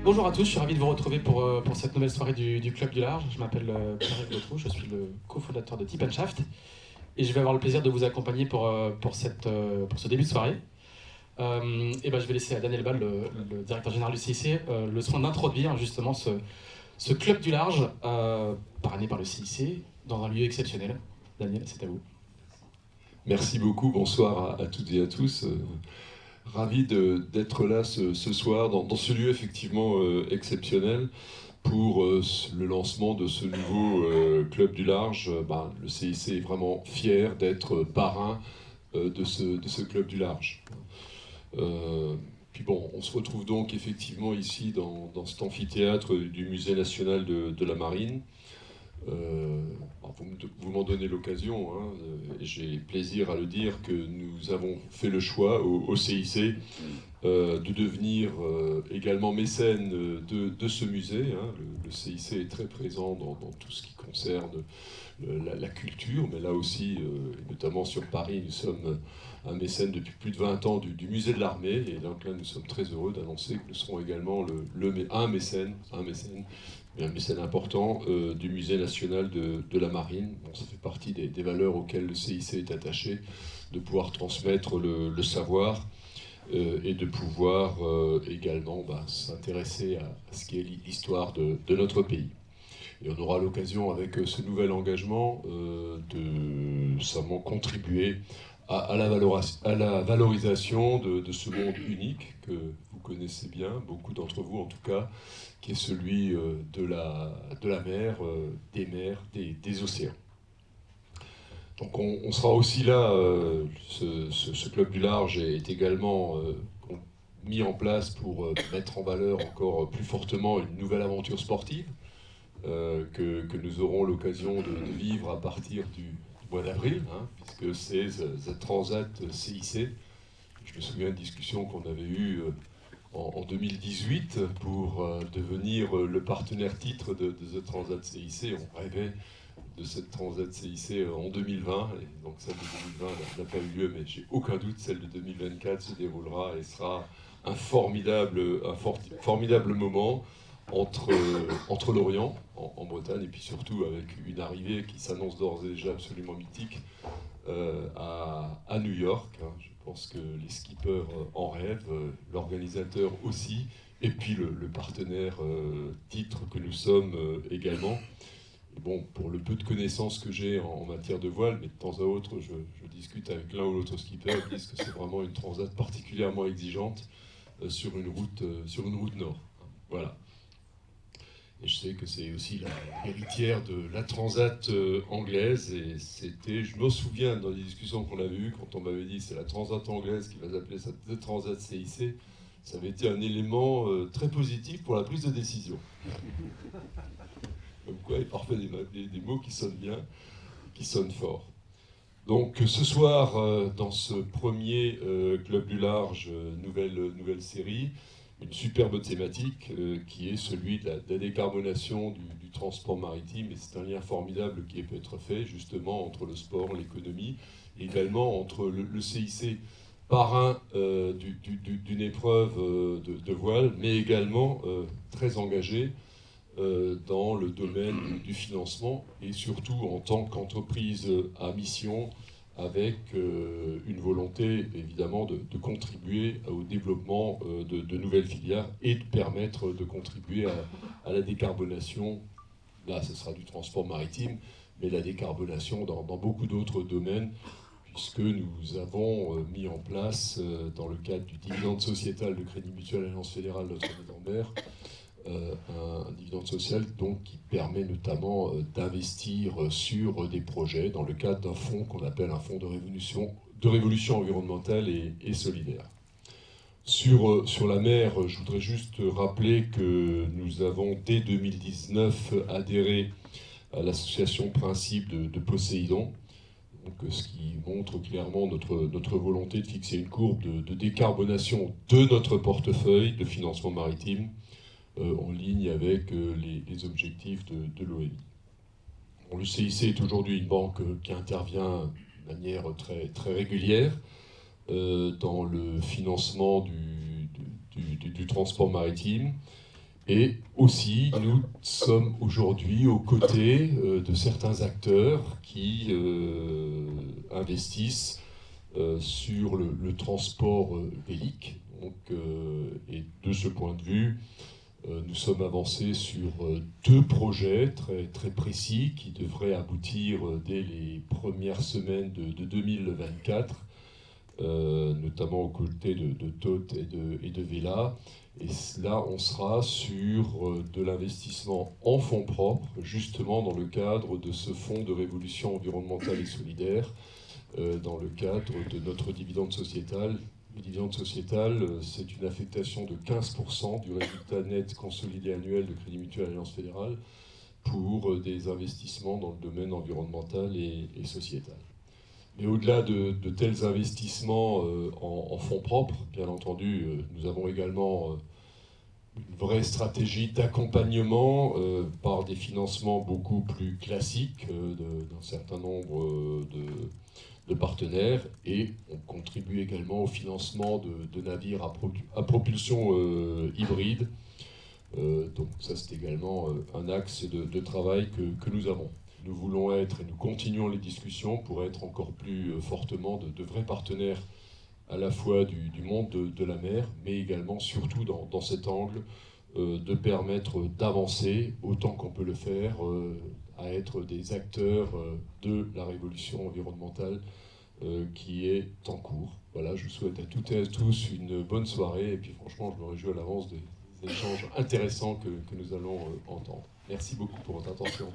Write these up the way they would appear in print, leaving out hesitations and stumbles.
Bonjour à tous, je suis ravi de vous retrouver pour cette nouvelle soirée du Club du Large. Je m'appelle Pierre-Yves Gautreau, je suis le cofondateur de Tip & Shaft et je vais avoir le plaisir de vous accompagner pour ce début de soirée. Je vais laisser à Daniel Ball, le directeur général du CIC, le soin d'introduire justement ce Club du Large, parrainé par le CIC, dans un lieu exceptionnel. Daniel, c'est à vous. Merci beaucoup, bonsoir à toutes et à tous. Ravi d'être là ce soir dans ce lieu effectivement exceptionnel pour le lancement de ce nouveau Club du Large. Le CIC est vraiment fier d'être parrain de ce Club du Large. On se retrouve donc effectivement ici dans cet amphithéâtre du Musée national de la Marine. Vous m'en donnez l'occasion, hein, et j'ai plaisir à le dire que nous avons fait le choix au CIC de devenir également mécène de ce musée. Hein. Le CIC est très présent dans tout ce qui concerne la culture, mais là aussi, et notamment sur Paris, nous sommes un mécène depuis plus de 20 ans du musée de l'armée, et donc là nous sommes très heureux d'annoncer que nous serons également un mécène important du musée national de la Marine. Bon, ça fait partie des valeurs auxquelles le CIC est attaché, de pouvoir transmettre le savoir et de pouvoir également s'intéresser à ce qui est l'histoire de notre pays. Et on aura l'occasion, avec ce nouvel engagement, de simplement contribuer à la valorisation de ce monde unique que vous connaissez bien, beaucoup d'entre vous en tout cas, qui est celui de la mer, des mers, des océans. Donc on sera aussi là, ce Club du Large est également mis en place pour mettre en valeur encore plus fortement une nouvelle aventure sportive que nous aurons l'occasion de vivre à partir du mois d'avril, hein, puisque c'est The Transat CIC. Je me souviens de discussions qu'on avait eues en 2018 pour devenir le partenaire titre de The Transat CIC. On rêvait de cette Transat CIC en 2020, et donc celle de 2020 n'a pas eu lieu, mais j'ai aucun doute, celle de 2024 se déroulera et sera un formidable moment entre l'Orient, en Bretagne, et puis surtout avec une arrivée qui s'annonce d'ores et déjà absolument mythique à New York. Hein. Je pense que les skippers en rêvent, l'organisateur aussi, et puis le partenaire titre que nous sommes également. Et bon, pour le peu de connaissances que j'ai en matière de voile, mais de temps à autre, je discute avec l'un ou l'autre skipper, ils disent que c'est vraiment une transat particulièrement exigeante sur une route nord. Voilà. Et je sais que c'est aussi l'héritière de la transat anglaise. Et je me souviens dans les discussions qu'on avait eues, quand on m'avait dit c'est la transat anglaise qui va s'appeler cette transat CIC, ça avait été un élément très positif pour la prise de décision. Comme quoi, il y a parfois des mots qui sonnent bien, qui sonnent fort. Donc ce soir, dans ce premier Club du Large, nouvelle série, une superbe thématique qui est celui de la décarbonation du transport maritime. Et c'est un lien formidable qui peut être fait justement entre le sport, l'économie, et également entre le CIC, parrain d'une épreuve de voile, mais également très engagé dans le domaine du financement et surtout en tant qu'entreprise à mission, avec une volonté évidemment de contribuer au développement de nouvelles filières et de permettre de contribuer à la décarbonation. Là, ce sera du transport maritime, mais la décarbonation dans beaucoup d'autres domaines, puisque nous avons mis en place, dans le cadre du dividende sociétal de Crédit Mutuel Alliance Fédérale Notre-Dame-d'Ambert, un dividende social donc, qui permet notamment d'investir sur des projets dans le cadre d'un fonds qu'on appelle un fonds de révolution environnementale et solidaire. Sur la mer, je voudrais juste rappeler que nous avons dès 2019 adhéré à l'association Principe de Poséidon, donc, ce qui montre clairement notre volonté de fixer une courbe de décarbonation de notre portefeuille de financement maritime, en ligne avec les objectifs de l'OMI. Bon, le CIC est aujourd'hui une banque qui intervient de manière très, très régulière dans le financement du transport maritime, Et aussi, nous sommes aujourd'hui aux côtés de certains acteurs qui investissent sur le transport vélique. Donc, et de ce point de vue, nous sommes avancés sur 2 projets très précis qui devraient aboutir dès les premières semaines de 2024, notamment aux côtés de TOT et de Vela. Et là, on sera sur de l'investissement en fonds propres, justement dans le cadre de ce fonds de révolution environnementale et solidaire, dans le cadre de notre dividende sociétal. Le dividende sociétal, c'est une affectation de 15% du résultat net consolidé annuel de Crédit Mutuel Alliance Fédérale pour des investissements dans le domaine environnemental et sociétal. Mais au-delà de tels investissements en fonds propres, bien entendu, nous avons également une vraie stratégie d'accompagnement par des financements beaucoup plus classiques d'un certain nombre de partenaires, et on contribue également au financement de navires à propulsion hybride. Donc ça, c'est également un axe de travail que nous avons. Nous voulons être, et nous continuons les discussions pour être encore plus fortement de vrais partenaires à la fois du monde de la mer, mais également, surtout dans cet angle, de permettre d'avancer autant qu'on peut le faire, à être des acteurs de la révolution environnementale qui est en cours. Voilà, je souhaite à toutes et à tous une bonne soirée, et puis franchement, je me réjouis à l'avance des échanges intéressants que nous allons entendre. Merci beaucoup pour votre attention.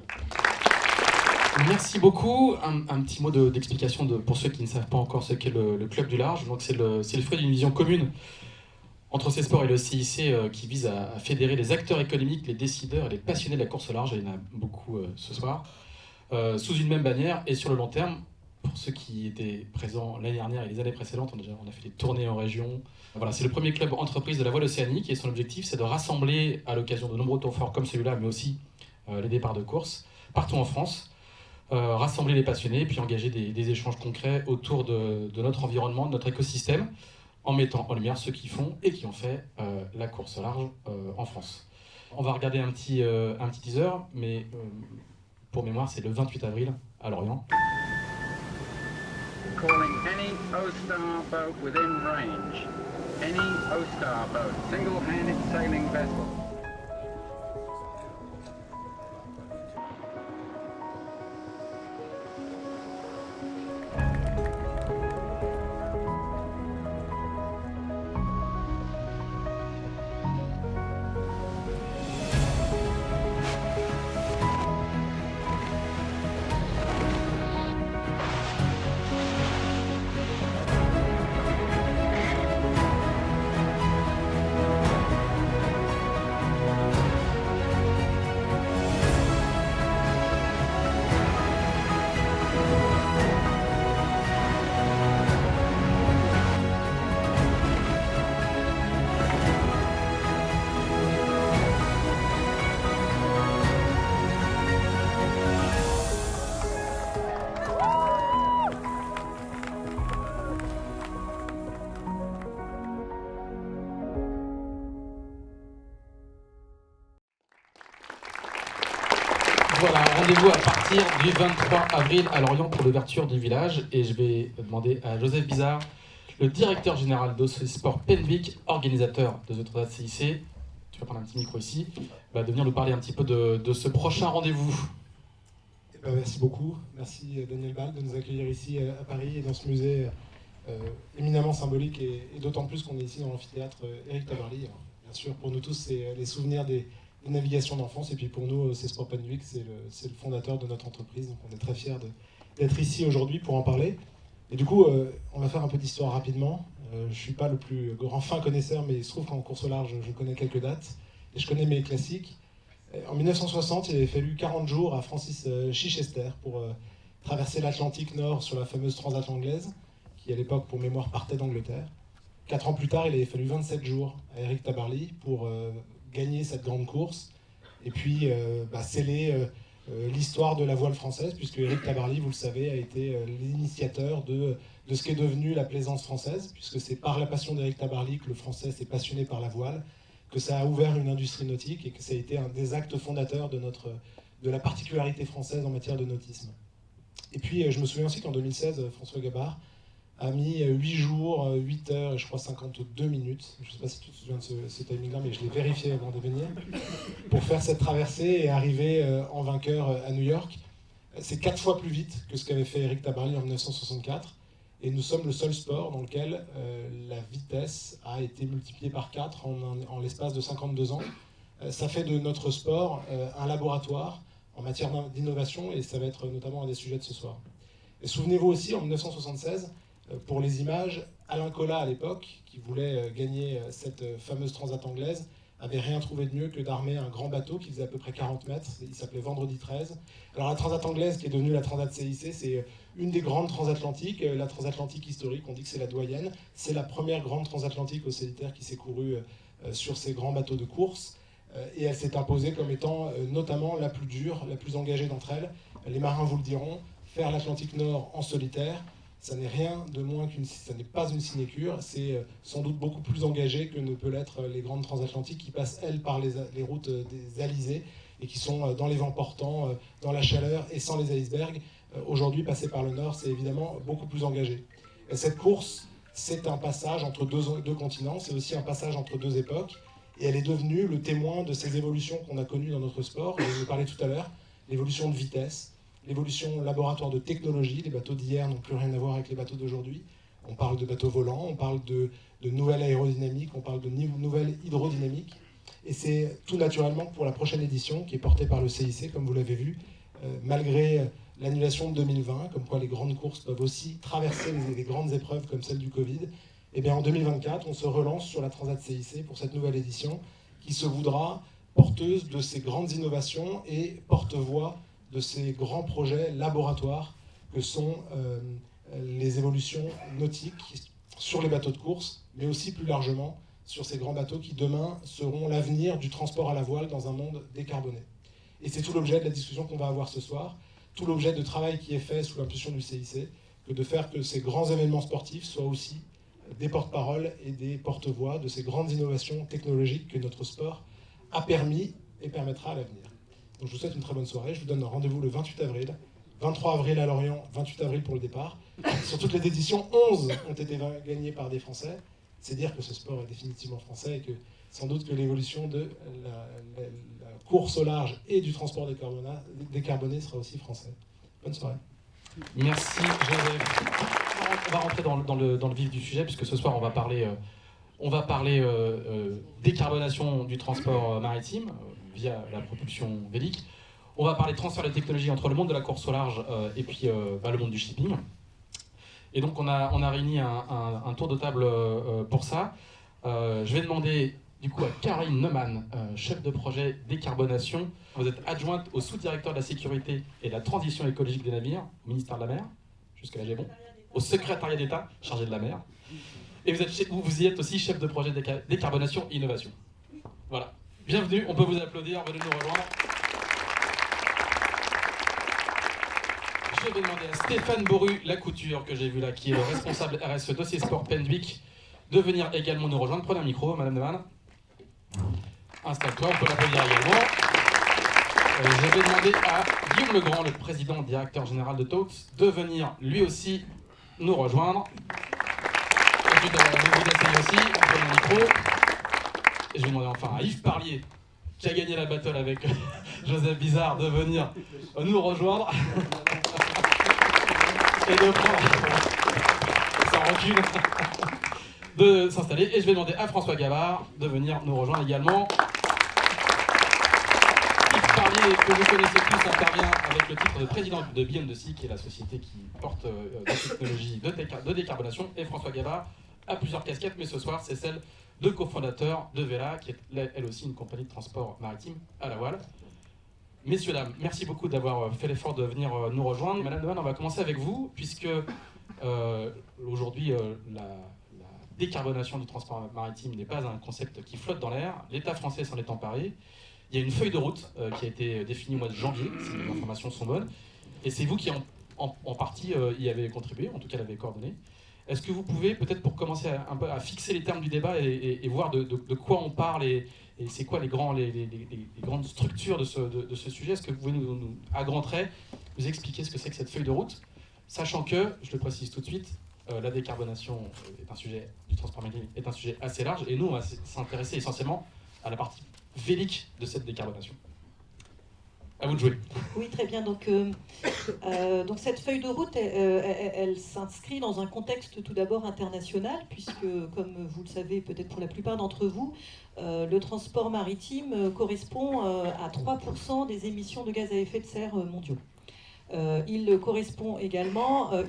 Merci beaucoup. Un petit mot d'explication pour ceux qui ne savent pas encore ce qu'est le Club du Large. Donc c'est le fruit d'une vision commune entre CESPOR et le CIC qui vise à fédérer les acteurs économiques, les décideurs et les passionnés de la course au large, et il y en a beaucoup ce soir, sous une même bannière et sur le long terme. Pour ceux qui étaient présents l'année dernière et les années précédentes, on a fait des tournées en région. Voilà, c'est le premier club entreprise de la voile océanique, et son objectif, c'est de rassembler à l'occasion de nombreux temps forts comme celui-là, mais aussi les départs de course, partout en France, rassembler les passionnés, puis engager des échanges concrets autour de notre environnement, de notre écosystème, en mettant en lumière ceux qui font et qui ont fait la course au large en France. On va regarder un petit teaser, mais pour mémoire, c'est le 28 avril à Lorient. Calling any O-Star boat within range. Any O-Star boat, single-handed sailing vessel. Voilà, rendez-vous à partir du 23 avril à Lorient pour l'ouverture du village. Et je vais demander à Joseph Bizarre, le directeur général d'Océsport Penvic, organisateur de The Transat CIC, tu vas prendre un petit micro ici, de venir nous parler un petit peu de ce prochain rendez-vous. Merci beaucoup. Merci Daniel Ball de nous accueillir ici à Paris et dans ce musée éminemment symbolique, et d'autant plus qu'on est ici dans l'amphithéâtre Éric Tabarly. Bien sûr, pour nous tous, c'est les souvenirs des navigations d'enfance, et puis pour nous, CESPOR Penvic, c'est le fondateur de notre entreprise, donc on est très fiers d'être ici aujourd'hui pour en parler. Et du coup, on va faire un peu d'histoire rapidement. Je ne suis pas le plus grand fin connaisseur, mais il se trouve qu'en course au large, je connais quelques dates, et je connais mes classiques. En 1960, il avait fallu 40 jours à Francis Chichester pour traverser l'Atlantique Nord sur la fameuse Transat anglaise, qui à l'époque, pour mémoire, partait d'Angleterre. 4 ans plus tard, il avait fallu 27 jours à Éric Tabarly pour gagner cette grande course, et puis sceller l'histoire de la voile française, puisque Éric Tabarly, vous le savez, a été l'initiateur de ce qu'est devenu la plaisance française, puisque c'est par la passion d'Éric Tabarly que le français s'est passionné par la voile, que ça a ouvert une industrie nautique et que ça a été un des actes fondateurs de la particularité française en matière de nautisme. Et puis je me souviens aussi qu'en 2016, François Gabard a mis 8 jours, 8 heures et je crois 52 minutes, je ne sais pas si tu te souviens de ce timing-là, mais je l'ai vérifié avant de venir, pour faire cette traversée et arriver en vainqueur à New York. C'est 4 fois plus vite que ce qu'avait fait Éric Tabarly en 1964. Et nous sommes le seul sport dans lequel la vitesse a été multipliée par 4 en l'espace de 52 ans. Ça fait de notre sport un laboratoire en matière d'innovation et ça va être notamment un des sujets de ce soir. Et souvenez-vous aussi, en 1976, pour les images, Alain Colas à l'époque, qui voulait gagner cette fameuse transat anglaise, avait rien trouvé de mieux que d'armer un grand bateau qui faisait à peu près 40 mètres. Il s'appelait Vendredi 13. Alors la transat anglaise, qui est devenue la transat CIC, c'est une des grandes transatlantiques. La transatlantique historique, on dit que c'est la doyenne. C'est la première grande transatlantique au solitaire qui s'est courue sur ces grands bateaux de course. Et elle s'est imposée comme étant notamment la plus dure, la plus engagée d'entre elles. Les marins vous le diront, faire l'Atlantique Nord en solitaire, ça n'est rien de moins ça n'est pas une sinécure, c'est sans doute beaucoup plus engagé que ne peut l'être les grandes transatlantiques qui passent, elles, par les routes des alizés et qui sont dans les vents portants, dans la chaleur et sans les icebergs. Aujourd'hui, passer par le Nord, c'est évidemment beaucoup plus engagé. Et cette course, c'est un passage entre deux continents, c'est aussi un passage entre deux époques, et elle est devenue le témoin de ces évolutions qu'on a connues dans notre sport. Je vous parlais tout à l'heure, l'évolution de vitesse, l'évolution laboratoire de technologie. Les bateaux d'hier n'ont plus rien à voir avec les bateaux d'aujourd'hui. On parle de bateaux volants, on parle de nouvelles aérodynamiques, on parle de nouvelles hydrodynamiques. Et c'est tout naturellement que pour la prochaine édition, qui est portée par le CIC, comme vous l'avez vu, malgré l'annulation de 2020, comme quoi les grandes courses peuvent aussi traverser les grandes épreuves comme celle du Covid, et bien en 2024, on se relance sur la Transat CIC pour cette nouvelle édition qui se voudra porteuse de ces grandes innovations et porte-voix de ces grands projets laboratoires que sont les évolutions nautiques sur les bateaux de course, mais aussi plus largement sur ces grands bateaux qui demain seront l'avenir du transport à la voile dans un monde décarboné. Et c'est tout l'objet de la discussion qu'on va avoir ce soir, tout l'objet de travail qui est fait sous l'impulsion du CIC, que de faire que ces grands événements sportifs soient aussi des porte-paroles et des porte-voix de ces grandes innovations technologiques que notre sport a permis et permettra à l'avenir. Donc je vous souhaite une très bonne soirée. Je vous donne un rendez-vous le 28 avril, 23 avril à Lorient, 28 avril pour le départ. Sur toutes les éditions, 11 ont été gagnées par des Français. C'est dire que ce sport est définitivement français et que sans doute que l'évolution de la course au large et du transport décarboné sera aussi français. Bonne soirée. Merci Joseph. On va rentrer dans le vif du sujet puisque ce soir on va parler décarbonation du transport maritime via la propulsion vélique. On va parler transfert de technologie entre le monde de la course au large et puis le monde du shipping. Et donc on a réuni un tour de table pour ça. Je vais demander du coup à Caroline Neumann, chef de projet décarbonation. Vous êtes adjointe au sous-directeur de la sécurité et de la transition écologique des navires au ministère de la Mer. Jusque-là j'ai bon. Au secrétariat d'État chargé de la mer. Et vous y êtes aussi chef de projet décarbonation et innovation. Voilà. Bienvenue, on peut vous applaudir, venez nous rejoindre. Je vais demander à Stéphane Boru-Lacouture, que j'ai vu là, qui est le responsable RSE dossier sport Pendwick, de venir également nous rejoindre. Prenez un micro, Madame Neumann. Installe-toi, on peut l'applaudir également. Je vais demander à Guillaume Legrand, le président directeur général de TOTS, de venir lui aussi nous rejoindre. Ensuite, vous vous asseyez aussi, prenez un micro. Et je vais demander enfin à Yves Parlier, qui a gagné la battle avec Joseph Bizarre, de venir nous rejoindre. Et de prendre, sans recul, de s'installer. Et je vais demander à François Gabard de venir nous rejoindre également. Yves Parlier, que vous connaissez tous, intervient avec le titre de président de Beyond the Sea, qui est la société qui porte des technologies de décarbonation. Et François Gabard a plusieurs casquettes, mais ce soir, c'est celle de cofondateur de Vela, qui est elle aussi une compagnie de transport maritime à la voile. Messieurs, dames, merci beaucoup d'avoir fait l'effort de venir nous rejoindre. Madame Neumann, on va commencer avec vous, puisque aujourd'hui, la décarbonation du transport maritime n'est pas un concept qui flotte dans l'air. L'État français s'en est emparé. Il y a une feuille de route qui a été définie au mois de janvier, si les informations sont bonnes. Et c'est vous qui, en partie, y avez contribué, en tout cas l'avez coordonné. Est-ce que vous pouvez, peut-être pour commencer un peu à fixer les termes du débat et voir de quoi on parle et c'est quoi les grandes structures de ce sujet, est-ce que vous pouvez à grands traits, nous expliquer ce que c'est que cette feuille de route, sachant que, je le précise tout de suite, la décarbonation est un sujet du transport maritime, est un sujet assez large, et nous, on va s'intéresser essentiellement à la partie vélique de cette décarbonation. À vous de jouer. Oui, très bien. Donc cette feuille de route, elle s'inscrit dans un contexte tout d'abord international, puisque, comme vous le savez peut-être pour la plupart d'entre vous, le transport maritime correspond à 3% des émissions de gaz à effet de serre mondiaux. Il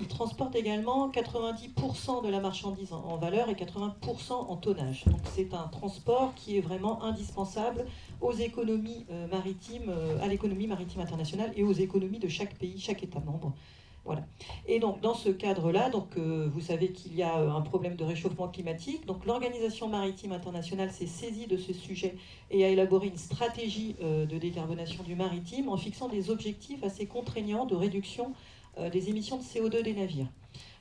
transporte également 90% de la marchandise en valeur et 80% en tonnage. Donc c'est un transport qui est vraiment indispensable aux économies maritimes, à l'économie maritime internationale et aux économies de chaque pays, chaque État membre. Voilà. Et donc dans ce cadre-là, vous savez qu'il y a un problème de réchauffement climatique. Donc l'Organisation maritime internationale s'est saisie de ce sujet et a élaboré une stratégie de décarbonation du maritime en fixant des objectifs assez contraignants de réduction des émissions de CO2 des navires.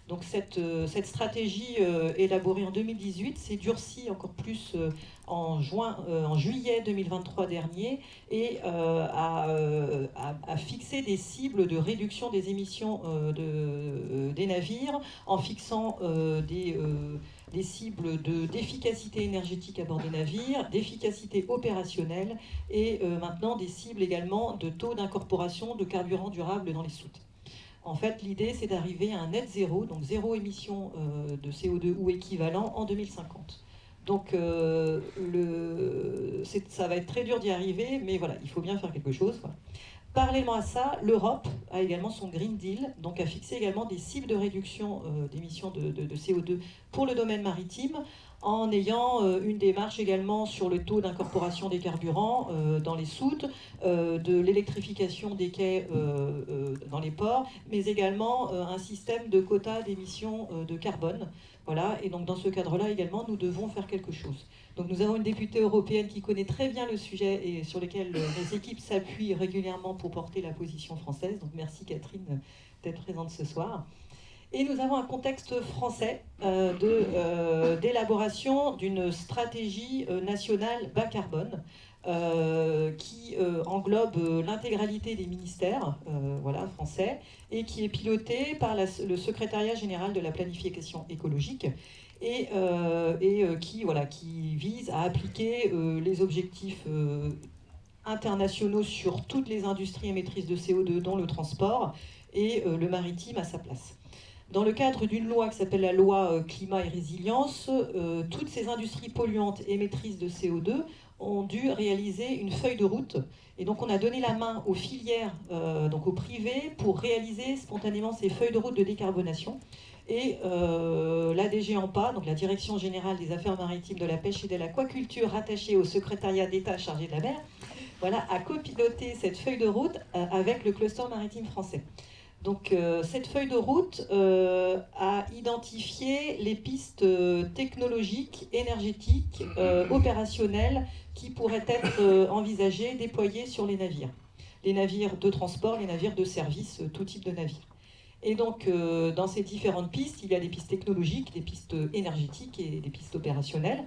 Donc cette stratégie élaborée en 2018 s'est durcie encore plus en juillet 2023 dernier et a fixé des cibles de réduction des émissions des navires en fixant des cibles d'efficacité énergétique à bord des navires, d'efficacité opérationnelle et maintenant des cibles également de taux d'incorporation de carburant durable dans les soutes. En fait, l'idée, c'est d'arriver à un net zéro, donc zéro émission de CO2 ou équivalent en 2050. Donc, ça va être très dur d'y arriver, mais voilà, il faut bien faire quelque chose. Voilà. Parallèlement à ça, l'Europe a également son Green Deal, donc a fixé également des cibles de réduction d'émissions de CO2 pour le domaine maritime, en ayant une démarche également sur le taux d'incorporation des carburants dans les soutes, de l'électrification des quais dans les ports, mais également un système de quotas d'émissions de carbone. Voilà, et donc dans ce cadre-là également, nous devons faire quelque chose. Donc nous avons une députée européenne qui connaît très bien le sujet et sur lequel les équipes s'appuient régulièrement pour porter la position française. Donc merci Catherine d'être présente ce soir. Et nous avons un contexte français d'élaboration d'une stratégie nationale bas carbone qui englobe l'intégralité des ministères français et qui est pilotée par le secrétariat général de la planification écologique et qui vise à appliquer les objectifs internationaux sur toutes les industries émettrices de CO2 dont le transport et le maritime à sa place. Dans le cadre d'une loi qui s'appelle la loi Climat et Résilience, toutes ces industries polluantes émettrices de CO2 ont dû réaliser une feuille de route. Et donc on a donné la main aux filières, donc au privé, pour réaliser spontanément ces feuilles de route de décarbonation. Et la DG AMPA, donc la Direction Générale des Affaires Maritimes, de la Pêche et de l'Aquaculture, rattachée au secrétariat d'État chargé de la mer, a copiloté cette feuille de route avec le cluster maritime français. Donc cette feuille de route a identifié les pistes technologiques, énergétiques, opérationnelles qui pourraient être envisagées, déployées sur les navires de transport, les navires de service, tout type de navire. Et donc dans ces différentes pistes, il y a des pistes technologiques, des pistes énergétiques et des pistes opérationnelles.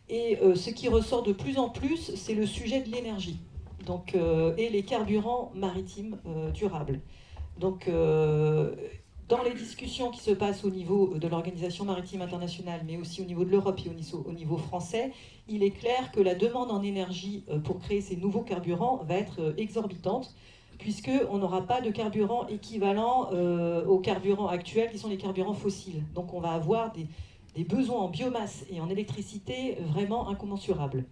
Et ce qui ressort de plus en plus, c'est le sujet de l'énergie, donc et les carburants maritimes durables. Donc, dans les discussions qui se passent au niveau de l'Organisation maritime internationale, mais aussi au niveau de l'Europe et au niveau français, il est clair que la demande en énergie pour créer ces nouveaux carburants va être exorbitante, puisqu'on n'aura pas de carburant équivalent aux carburants actuels, qui sont les carburants fossiles. Donc, on va avoir des besoins en biomasse et en électricité vraiment incommensurables.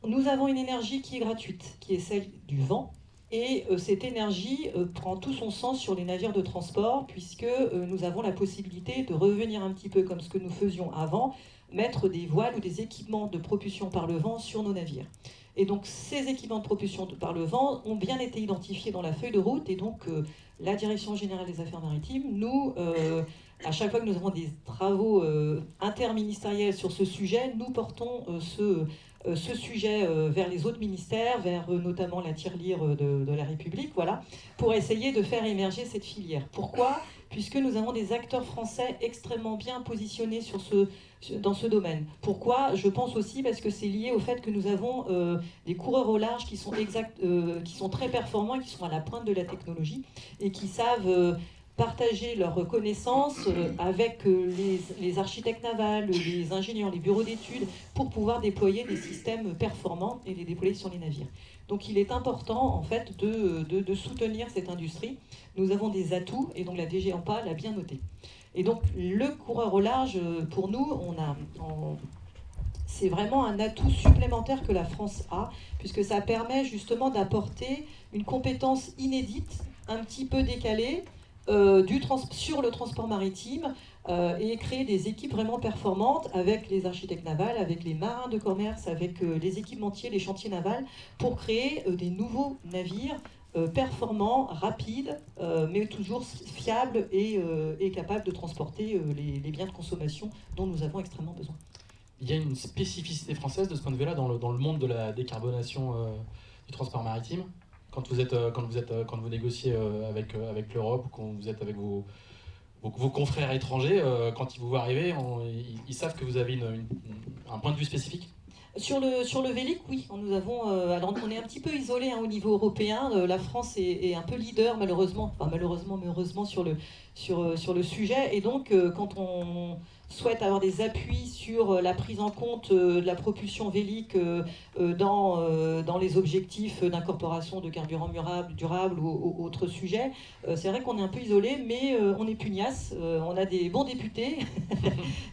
Nous avons une énergie qui est gratuite, qui est celle du vent. Et cette énergie prend tout son sens sur les navires de transport, puisque nous avons la possibilité de revenir un petit peu comme ce que nous faisions avant, mettre des voiles ou des équipements de propulsion par le vent sur nos navires. Et donc ces équipements de propulsion par le vent ont bien été identifiés dans la feuille de route, et donc la Direction Générale des Affaires Maritimes nous à chaque fois que nous avons des travaux interministériels sur ce sujet, nous portons ce sujet vers les autres ministères, vers notamment la tirelire de la République, voilà, pour essayer de faire émerger cette filière. Pourquoi ? Puisque nous avons des acteurs français extrêmement bien positionnés dans ce domaine. Pourquoi ? Je pense aussi parce que c'est lié au fait que nous avons des coureurs au large qui sont très performants et qui sont à la pointe de la technologie et qui savent partager leurs connaissances avec les architectes navals, les ingénieurs, les bureaux d'études, pour pouvoir déployer des systèmes performants et les déployer sur les navires. Donc il est important en fait de soutenir cette industrie. Nous avons des atouts et donc la DG AMPA l'a bien noté. Et donc le coureur au large, pour nous, c'est vraiment un atout supplémentaire que la France a, puisque ça permet justement d'apporter une compétence inédite, un petit peu décalée, sur le transport maritime et créer des équipes vraiment performantes avec les architectes navals, avec les marins de commerce, avec les équipementiers, les chantiers navals, pour créer des nouveaux navires performants, rapides, mais toujours fiables et capables de transporter les biens de consommation dont nous avons extrêmement besoin. Il y a une spécificité française de ce point de vue-là dans le monde de la décarbonation du transport maritime. Quand vous négociez avec l'Europe ou quand vous êtes avec vos confrères étrangers, quand ils vous voient arriver, ils savent que vous avez un point de vue spécifique. Sur le Vélic, oui, nous avons. Alors on est un petit peu isolé au niveau européen. La France est un peu leader, malheureusement, mais heureusement sur le sujet. Et donc, quand on souhaite avoir des appuis sur la prise en compte de la propulsion vélique dans les objectifs d'incorporation de carburants durables ou autres sujets, c'est vrai qu'on est un peu isolé, mais on est pugnace. On a des bons députés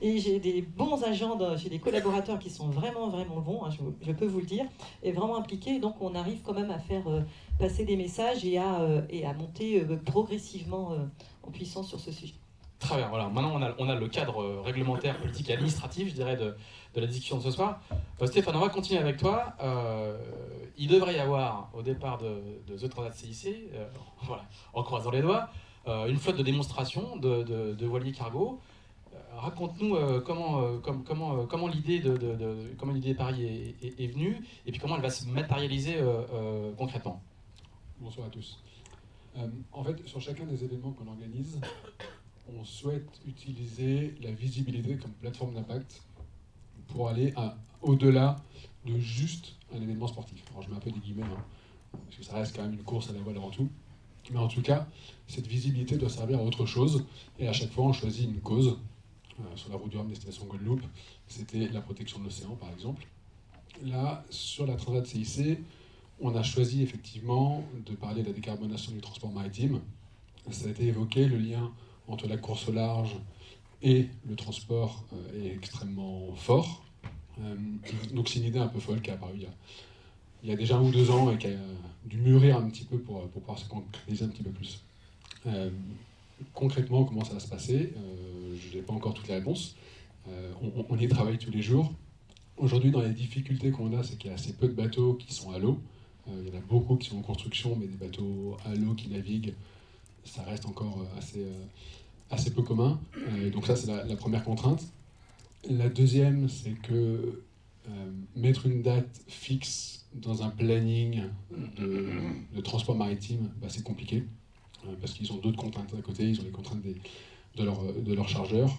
et j'ai des bons agents, j'ai des collaborateurs qui sont vraiment bons, hein, je peux vous le dire, et vraiment impliqués. Donc on arrive quand même à faire passer des messages et à monter progressivement en puissance sur ce sujet. Très bien, voilà. Maintenant on a le cadre réglementaire, politique et administratif, je dirais, de la discussion de ce soir. Stéphane, on va continuer avec toi. Il devrait y avoir, au départ de The Transat CIC, voilà, en croisant les doigts, une flotte de démonstration de voiliers cargo. Raconte-nous comment l'idée de Paris est venue et puis comment elle va se matérialiser concrètement. Bonsoir à tous. En fait, sur chacun des événements qu'on organise, on souhaite utiliser la visibilité comme plateforme d'impact pour aller au-delà de juste un événement sportif. Alors je mets un peu des guillemets, parce que ça reste quand même une course à la voile avant tout. Mais en tout cas, cette visibilité doit servir à autre chose. Et à chaque fois, on choisit une cause. Sur la route du Rhum, destination Guadeloupe, c'était la protection de l'océan, par exemple. Là, sur la Transat CIC, on a choisi effectivement de parler de la décarbonation du transport maritime. Ça a été évoqué, le lien entre la course au large et le transport est extrêmement fort. Donc c'est une idée un peu folle qui est apparue il y a déjà 1 ou 2 ans et qui a dû mûrir un petit peu pour pouvoir se concrétiser un petit peu plus. Concrètement, comment ça va se passer ? Je n'ai pas encore toutes les réponses. On y travaille tous les jours. Aujourd'hui, dans les difficultés qu'on a, c'est qu'il y a assez peu de bateaux qui sont à l'eau. Il y en a beaucoup qui sont en construction, mais des bateaux à l'eau qui naviguent, ça reste encore assez peu commun. Donc ça, c'est la première contrainte. La deuxième, c'est que mettre une date fixe dans un planning de transport maritime, c'est compliqué, parce qu'ils ont d'autres contraintes à côté, ils ont les contraintes de leurs chargeurs.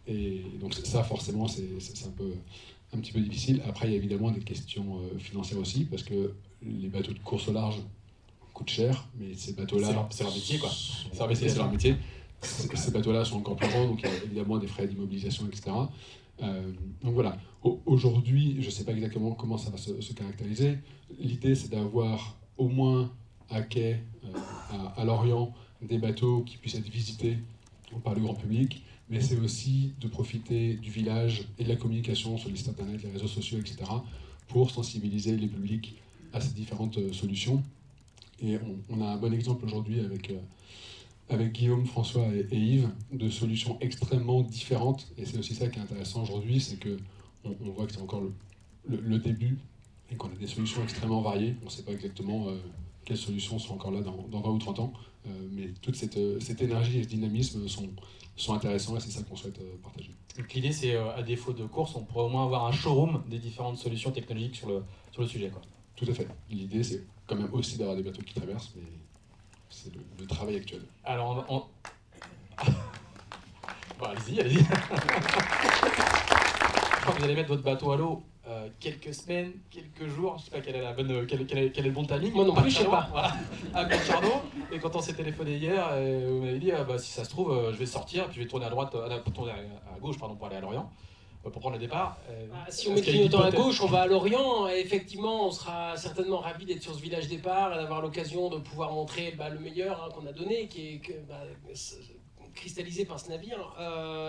Et donc ça, forcément, c'est un petit peu difficile. Après, il y a évidemment des questions financières aussi, parce que les bateaux de course au large coûtent cher, mais ces bateaux-là... C'est leur métier, quoi. C'est leur métier. Ces bateaux-là sont encore plus grands, donc il y a évidemment des frais d'immobilisation, etc. Donc voilà. Aujourd'hui, je ne sais pas exactement comment ça va se caractériser. L'idée, c'est d'avoir au moins à quai, à Lorient, des bateaux qui puissent être visités par le grand public, mais c'est aussi de profiter du village et de la communication sur les sites internet, les réseaux sociaux, etc., pour sensibiliser les publics à ces différentes solutions. Et on a un bon exemple aujourd'hui avec Guillaume, François et Yves, de solutions extrêmement différentes. Et c'est aussi ça qui est intéressant aujourd'hui, c'est qu'on voit que c'est encore le début et qu'on a des solutions extrêmement variées. On ne sait pas exactement quelles solutions sont encore là dans 20 ou 30 ans. Mais toute cette énergie et ce dynamisme sont intéressants et c'est ça qu'on souhaite partager. Donc l'idée, c'est à défaut de course, on pourrait au moins avoir un showroom des différentes solutions technologiques sur le sujet, quoi. Tout à fait. L'idée, c'est quand même aussi d'avoir des bateaux qui traversent, mais c'est le travail actuel. Alors, bon, allez-y. Je crois que vous allez mettre votre bateau à l'eau quelques semaines, quelques jours, je sais pas quel est le bon timing. Moi non plus, je sais très pas. loin, voilà, à Concarneau. Et quand on s'est téléphoné hier, vous m'avez dit si ça se trouve, je vais sortir, puis je vais tourner à droite, tourner à gauche, pardon, pour aller à Lorient, pour prendre le départ. Si on met le clignotant à gauche, on va à Lorient. Et effectivement, on sera certainement ravis d'être sur ce village départ et d'avoir l'occasion de pouvoir montrer le meilleur qu'on a donné, qui est cristallisé par ce navire.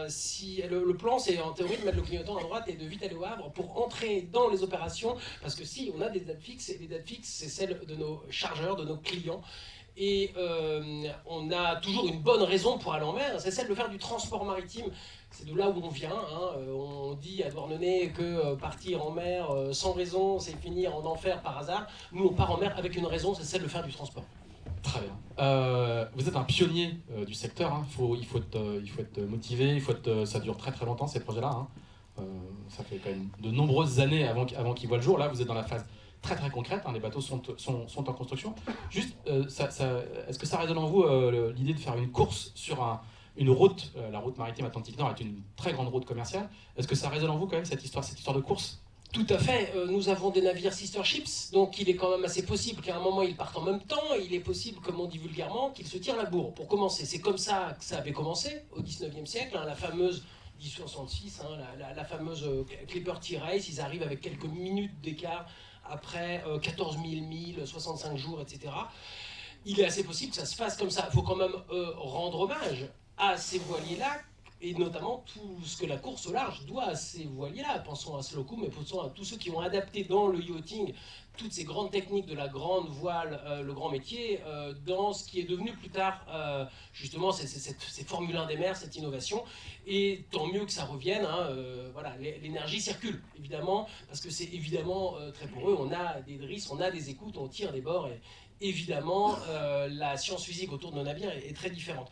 Si le plan, c'est en théorie de mettre le clignotant à droite et de vite aller au Havre pour entrer dans les opérations, parce que si on a des dates fixes, et les dates fixes, c'est celles de nos chargeurs, de nos clients. Et on a toujours une bonne raison pour aller en mer, c'est celle de faire du transport maritime. C'est de là où on vient. On dit à Douarnenez que partir en mer sans raison, c'est finir en enfer par hasard. Nous, on part en mer avec une raison, c'est celle de faire du transport. Très bien. Vous êtes un pionnier du secteur. Hein. Il faut être motivé. Ça dure très très longtemps ces projets-là. Hein. Ça fait quand même de nombreuses années avant qu'ils voient le jour. Là, vous êtes dans la phase très très concrète. Hein. Les bateaux sont en construction. Juste, est-ce que ça résonne en vous l'idée de faire une course sur une route, la route maritime Atlantique Nord est une très grande route commerciale. Est-ce que ça résonne en vous quand même cette histoire de course ? Tout à fait. Nous avons des navires sister ships, donc il est quand même assez possible qu'à un moment ils partent en même temps. Il est possible, comme on dit vulgairement, qu'ils se tirent la bourre. Pour commencer, c'est comme ça que ça avait commencé au 19e siècle. La fameuse 1066, la fameuse Clipper T-Race, ils arrivent avec quelques minutes d'écart après 14 000 milles, 65 jours, etc. Il est assez possible que ça se fasse comme ça. Il faut quand même rendre hommage à ces voiliers-là, et notamment tout ce que la course au large doit à ces voiliers-là. Pensons à Slocum, mais pensons à tous ceux qui ont adapté dans le yachting toutes ces grandes techniques de la grande voile, le grand métier, dans ce qui est devenu plus tard justement ces Formule 1 des mers, cette innovation. Et tant mieux que ça revienne. Voilà, l'énergie circule, évidemment, parce que c'est évidemment très poreux. On a des drisses, on a des écoutes, on tire des bords. Et évidemment, la science physique autour de nos navires est très différente.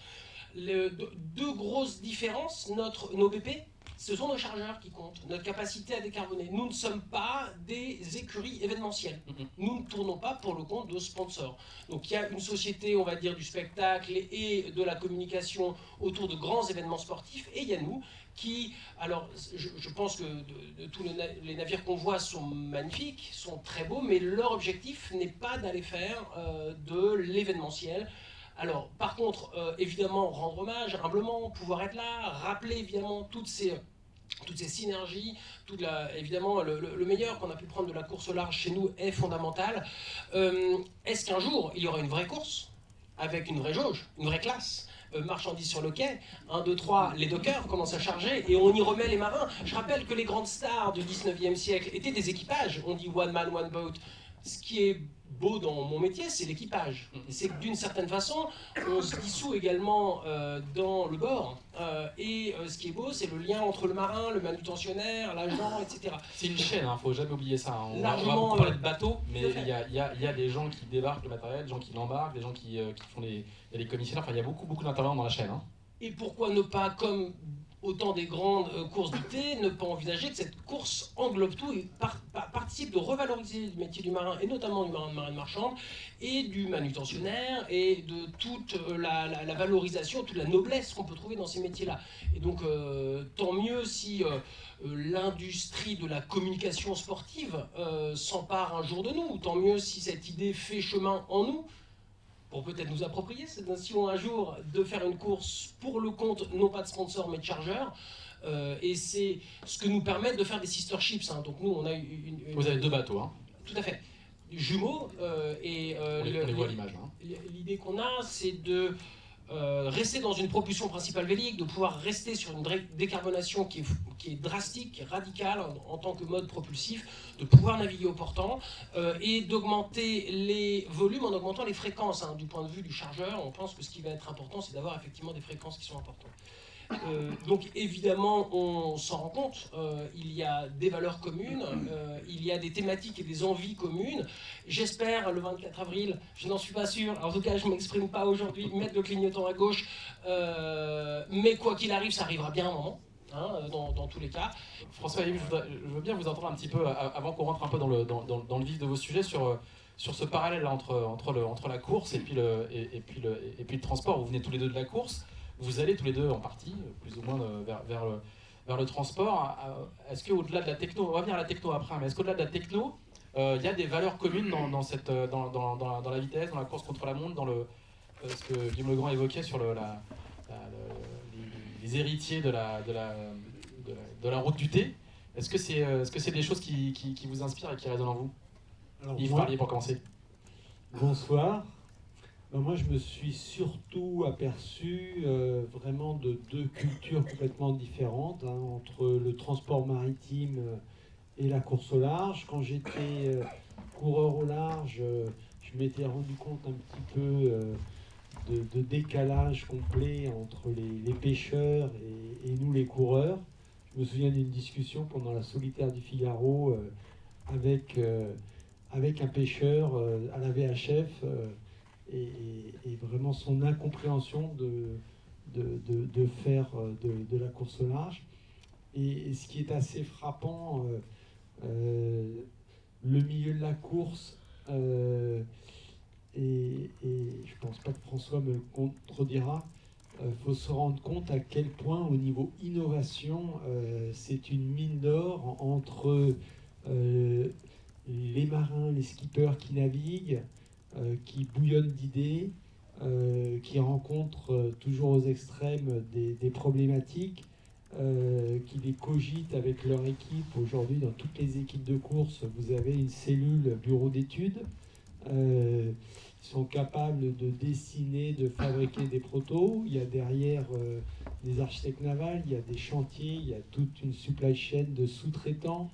Deux grosses différences, nos BP, ce sont nos chargeurs qui comptent, notre capacité à décarboner. Nous ne sommes pas des écuries événementielles. Nous ne tournons pas pour le compte de sponsors. Donc il y a une société, on va dire, du spectacle et de la communication autour de grands événements sportifs, et il y a nous qui, alors je pense que de tous les navires qu'on voit sont magnifiques, sont très beaux, mais leur objectif n'est pas d'aller faire de l'événementiel. Alors, par contre, évidemment, rendre hommage, humblement, pouvoir être là, rappeler évidemment toutes ces synergies, évidemment, le meilleur qu'on a pu prendre de la course au large chez nous est fondamental. Est-ce qu'un jour, il y aura une vraie course, avec une vraie jauge, une vraie classe, marchandises sur le quai, 1, 2, 3, les dockers commencent à charger et on y remet les marins. Je rappelle que les grandes stars du 19e siècle étaient des équipages, on dit one man, one boat. Ce qui est beau dans mon métier, c'est l'équipage. C'est que d'une certaine façon, on se dissout également dans le bord. Et ce qui est beau, c'est le lien entre le marin, le manutentionnaire, l'agent, etc. C'est une chaîne, il ne faut jamais oublier ça. On va Largement, beaucoup parler de bateaux, mais il y a des gens qui débarquent le matériel, des gens qui l'embarquent, des gens qui font les commissionnaires. Enfin, il y a beaucoup d'intervenants dans la chaîne. Hein. Et pourquoi ne pas, comme autant des grandes courses du thé, ne pas envisager que cette course englobe tout et participe de revaloriser le métier du marin, et notamment du marin de marine marchande, et du manutentionnaire, et de toute la valorisation, toute la noblesse qu'on peut trouver dans ces métiers-là. Et donc, tant mieux si l'industrie de la communication sportive s'empare un jour de nous, tant mieux si cette idée fait chemin en nous, pour peut-être nous approprier cette notion un jour de faire une course pour le compte, non pas de sponsors, mais de chargeurs. Et c'est ce que nous permet de faire des sister ships. Hein. Donc nous, on a Vous avez 2 bateaux. Hein. Tout à fait. Jumeaux. Et on les voit à l'image. Hein. L'idée qu'on a, c'est de rester dans une propulsion principale vélique, de pouvoir rester sur une décarbonation qui est drastique, qui est radicale en tant que mode propulsif, de pouvoir naviguer au portant et d'augmenter les volumes en augmentant les fréquences. Hein. Du point de vue du chargeur, on pense que ce qui va être important, c'est d'avoir effectivement des fréquences qui sont importantes. Donc évidemment, on s'en rend compte, il y a des valeurs communes, il y a des thématiques et des envies communes. J'espère, le 24 avril, je n'en suis pas sûr, en tout cas je ne m'exprime pas aujourd'hui, mettre le clignotant à gauche, mais quoi qu'il arrive, ça arrivera bien un moment. Dans tous les cas. François, je veux bien vous entendre un petit peu, avant qu'on rentre un peu dans le vif de vos sujets, sur ce parallèle là, entre la course et puis le transport. Vous venez tous les deux de la course, vous allez tous les deux en partie, plus ou moins vers le transport. Est-ce qu'au-delà de la techno, on va venir à la techno après, mais est-ce qu'au-delà de la techno, il y a des valeurs communes dans la vitesse, dans la course contre la montre, dans ce que Guillaume Legrand évoquait sur les héritiers de la route du thé? Est-ce que c'est des choses qui vous inspirent et qui résonnent en vous? Alors, Yves Parlier pour commencer. Bonsoir. Moi, je me suis surtout aperçu vraiment de deux cultures complètement différentes, entre le transport maritime et la course au large. Quand j'étais coureur au large, je m'étais rendu compte un petit peu de décalage complet entre les pêcheurs et nous les coureurs. Je me souviens d'une discussion pendant la Solitaire du Figaro avec un pêcheur à la VHF et vraiment son incompréhension de faire de la course au large. Et ce qui est assez frappant, le milieu de la course, et je pense pas que François me le contredira, faut se rendre compte à quel point au niveau innovation, c'est une mine d'or entre les marins, les skippers qui naviguent, qui bouillonnent d'idées, qui rencontrent toujours aux extrêmes des problématiques, qui les cogitent avec leur équipe. Aujourd'hui, dans toutes les équipes de course, vous avez une cellule bureau d'études. Ils sont capables de dessiner, de fabriquer des protos. Il y a derrière des architectes navals, il y a des chantiers, il y a toute une supply chain de sous-traitants.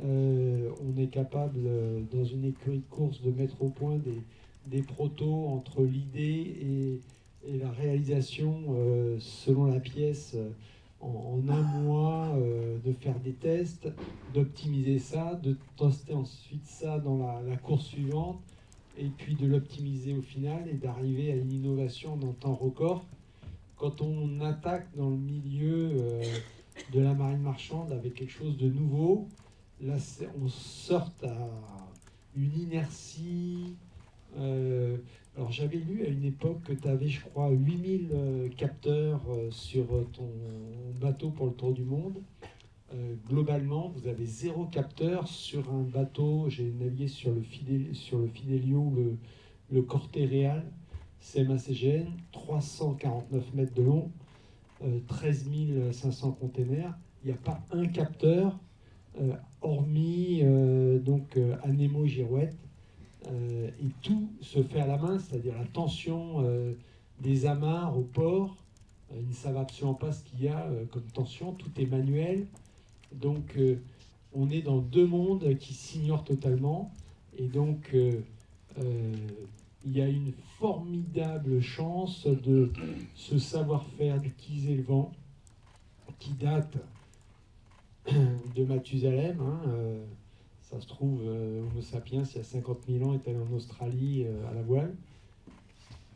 On est capable, dans une écurie de course, de mettre au point des protos entre l'idée et la réalisation selon la pièce en un mois, de faire des tests, d'optimiser ça, de tester ensuite ça dans la course suivante, et puis de l'optimiser au final et d'arriver à une innovation dans temps record. Quand on attaque dans le milieu de la marine marchande avec quelque chose de nouveau, là on sort à une inertie. Alors j'avais lu à une époque que tu avais, je crois, 8000 capteurs sur ton bateau pour le tour du monde. Globalement, vous avez 0 capteur sur un bateau. J'ai navigué sur le Fidelio, le Corte Real, CMA-CGN, 349 mètres de long, 13 500 containers. Il n'y a pas un capteur, hormis Anemo Girouette. Et tout se fait à la main, c'est-à-dire la tension des amarres au port. Ils ne savent absolument pas ce qu'il y a comme tension, tout est manuel. Donc on est dans deux mondes qui s'ignorent totalement. Et donc il y a une formidable chance de ce savoir-faire d'utiliser le vent qui date de Mathusalem. Ça se trouve, Homo sapiens, il y a 50 000 ans, est allé en Australie à la voile.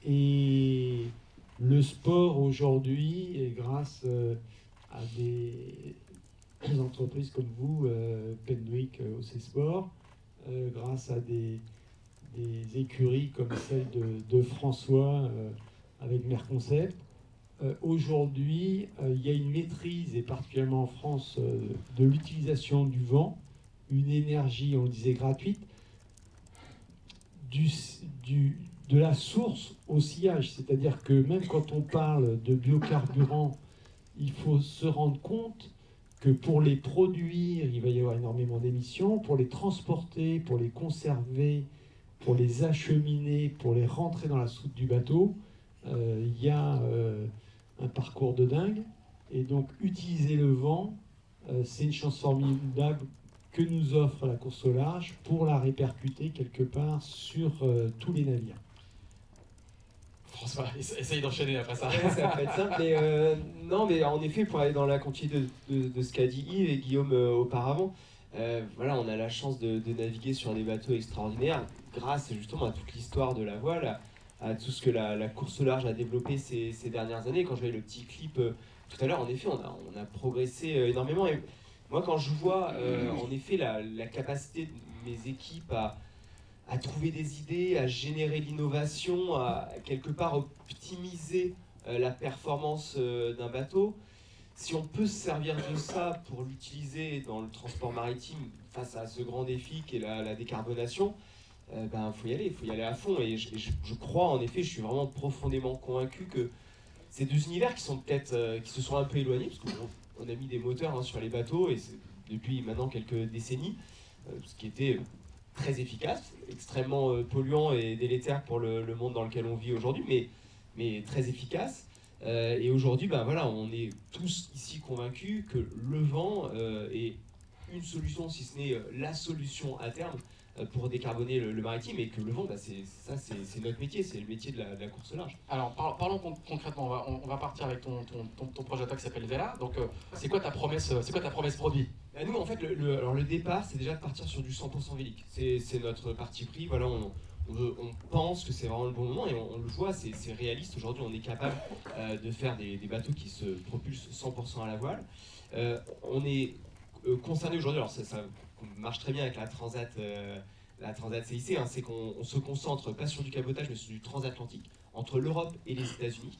Et le sport aujourd'hui, et grâce à des entreprises comme vous, Penwick, OC Sport, grâce à des écuries comme celle de François avec Merconcept, aujourd'hui, il y a une maîtrise, et particulièrement en France, de l'utilisation du vent, une énergie, on le disait, gratuite, de la source au sillage. C'est-à-dire que même quand on parle de biocarburants, il faut se rendre compte que pour les produire, il va y avoir énormément d'émissions, pour les transporter, pour les conserver, pour les acheminer, pour les rentrer dans la soute du bateau, il y a un parcours de dingue. Et donc utiliser le vent, c'est une chance formidable que nous offre la course au large pour la répercuter quelque part sur tous les navires. François, essaye d'enchaîner après ça. Ouais, ça va pas être simple, mais non, mais en effet, pour aller dans la continuité de ce qu'a dit Yves et Guillaume auparavant, voilà, on a la chance de naviguer sur des bateaux extraordinaires grâce justement à toute l'histoire de la voile, à tout ce que la course au large a développé ces dernières années. Quand je voyais le petit clip tout à l'heure, en effet, on a progressé énormément. Et moi, quand je vois en effet la capacité de mes équipes à trouver des idées, à générer l'innovation, à quelque part optimiser la performance d'un bateau. Si on peut se servir de ça pour l'utiliser dans le transport maritime face à ce grand défi qu'est la décarbonation, ben faut y aller à fond. Et je crois en effet, je suis vraiment profondément convaincu que ces deux univers qui sont peut-être qui se sont un peu éloignés, parce qu'on a mis des moteurs sur les bateaux et c'est depuis maintenant quelques décennies, ce qui était très efficace, extrêmement polluant et délétère pour le monde dans lequel on vit aujourd'hui, mais très efficace. Et aujourd'hui, ben voilà, on est tous ici convaincus que le vent est une solution, si ce n'est la solution à terme pour décarboner le maritime, et que le vent, ben c'est notre métier, c'est le métier de la course au large. Alors parlons concrètement, on va partir avec ton projet à toi qui s'appelle Vela. Donc c'est quoi ta promesse produit? Nous, en fait, alors le départ, c'est déjà de partir sur du 100% vélique. C'est notre parti pris. Voilà, on pense que c'est vraiment le bon moment et on le voit, c'est réaliste. Aujourd'hui, on est capable de faire des bateaux qui se propulsent 100% à la voile. On est concerné aujourd'hui, alors ça marche très bien avec la Transat CIC, c'est qu'on se concentre pas sur du cabotage, mais sur du transatlantique entre l'Europe et les États-Unis.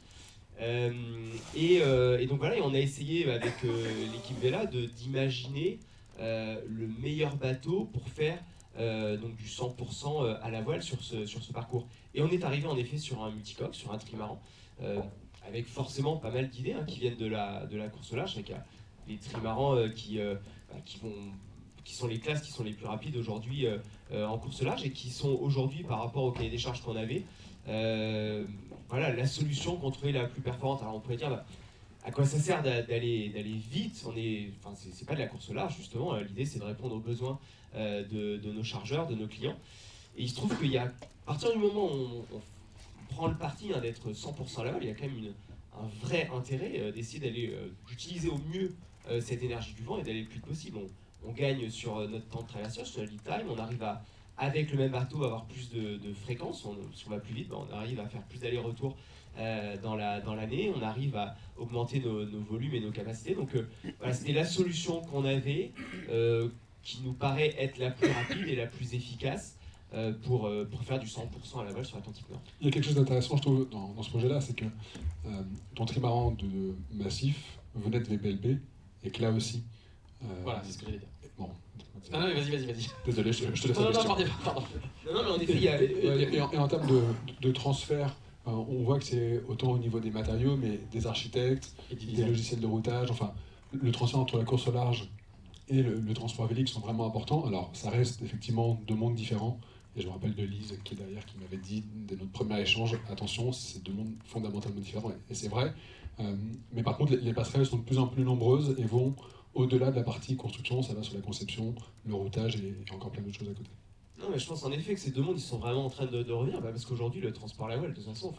Et donc voilà, et on a essayé avec l'équipe Vela d'imaginer le meilleur bateau pour faire donc du 100% à la voile sur ce parcours. Et on est arrivé en effet sur un multicoque, sur un trimaran, avec forcément pas mal d'idées qui viennent de la course au large, avec les trimarans qui sont les classes qui sont les plus rapides aujourd'hui en course au large et qui sont aujourd'hui, par rapport au cahier des charges qu'on avait, voilà, la solution qu'on trouvait la plus performante. Alors on pourrait dire, à quoi ça sert d'aller vite? C'est pas de la course au large, justement. L'idée, c'est de répondre aux besoins de nos chargeurs, de nos clients. Et il se trouve qu'il y a, à partir du moment où on prend le parti d'être 100% à la voile, il y a quand même un vrai intérêt d'essayer d'utiliser au mieux cette énergie du vent et d'aller le plus vite possible. On gagne sur notre temps de traversage, sur le lead time, on arrive avec le même bateau, avoir plus de fréquences. Si on va plus vite, on arrive à faire plus d'allers-retours dans l'année, on arrive à augmenter nos volumes et nos capacités. Donc voilà, c'était la solution qu'on avait, qui nous paraît être la plus rapide et la plus efficace pour faire du 100% à la voile sur l'Atlantique Nord. Il y a quelque chose d'intéressant, je trouve, dans ce projet-là, c'est que ton trimaran de massif venait de VBLB, et que là aussi... Voilà, c'est ce que j'allais dire. Bon. Non, vas-y. Désolé, je te laisse Non, la question. pardon. Non, mais en effet, il y a... Et en termes de transfert, on voit que c'est autant au niveau des matériaux, mais des architectes, des logiciels de routage, enfin, le transfert entre la course au large et le transport vélique sont vraiment importants. Alors, ça reste effectivement deux mondes différents. Et je me rappelle de Lise qui est derrière, qui m'avait dit, dès notre premier échange, attention, c'est deux mondes fondamentalement différents. Et c'est vrai. Mais par contre, les passerelles sont de plus en plus nombreuses et vont au-delà de la partie construction. Ça va sur la conception, le routage et encore plein d'autres choses à côté. Non, mais je pense en effet que ces deux mondes, ils sont vraiment en train de revenir, parce qu'aujourd'hui, le transport à la voile, de toute façon,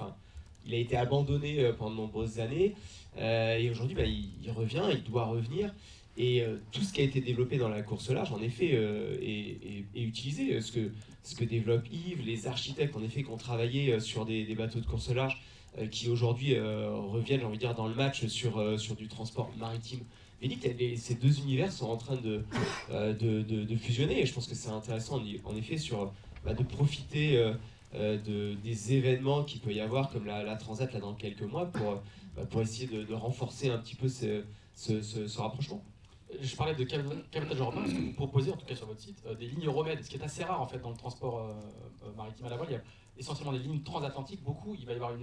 il a été abandonné pendant de nombreuses années, et aujourd'hui, il revient, il doit revenir, et tout ce qui a été développé dans la course au large, en effet, est utilisé. Ce que développe Yves, les architectes, en effet, qui ont travaillé sur des bateaux de course au large, qui aujourd'hui reviennent, j'ai envie de dire, dans le match sur du transport maritime. Ces deux univers sont en train de fusionner, et je pense que c'est intéressant en effet de profiter des événements qu'il peut y avoir comme la Transat là, dans quelques mois pour essayer de renforcer un petit peu ce rapprochement. Je parlais de cabotage européen, parce que vous proposez, en tout cas sur votre site, des lignes romèdes, ce qui est assez rare en fait dans le transport maritime à la voile. Il y a essentiellement des lignes transatlantiques, beaucoup. Il va y avoir une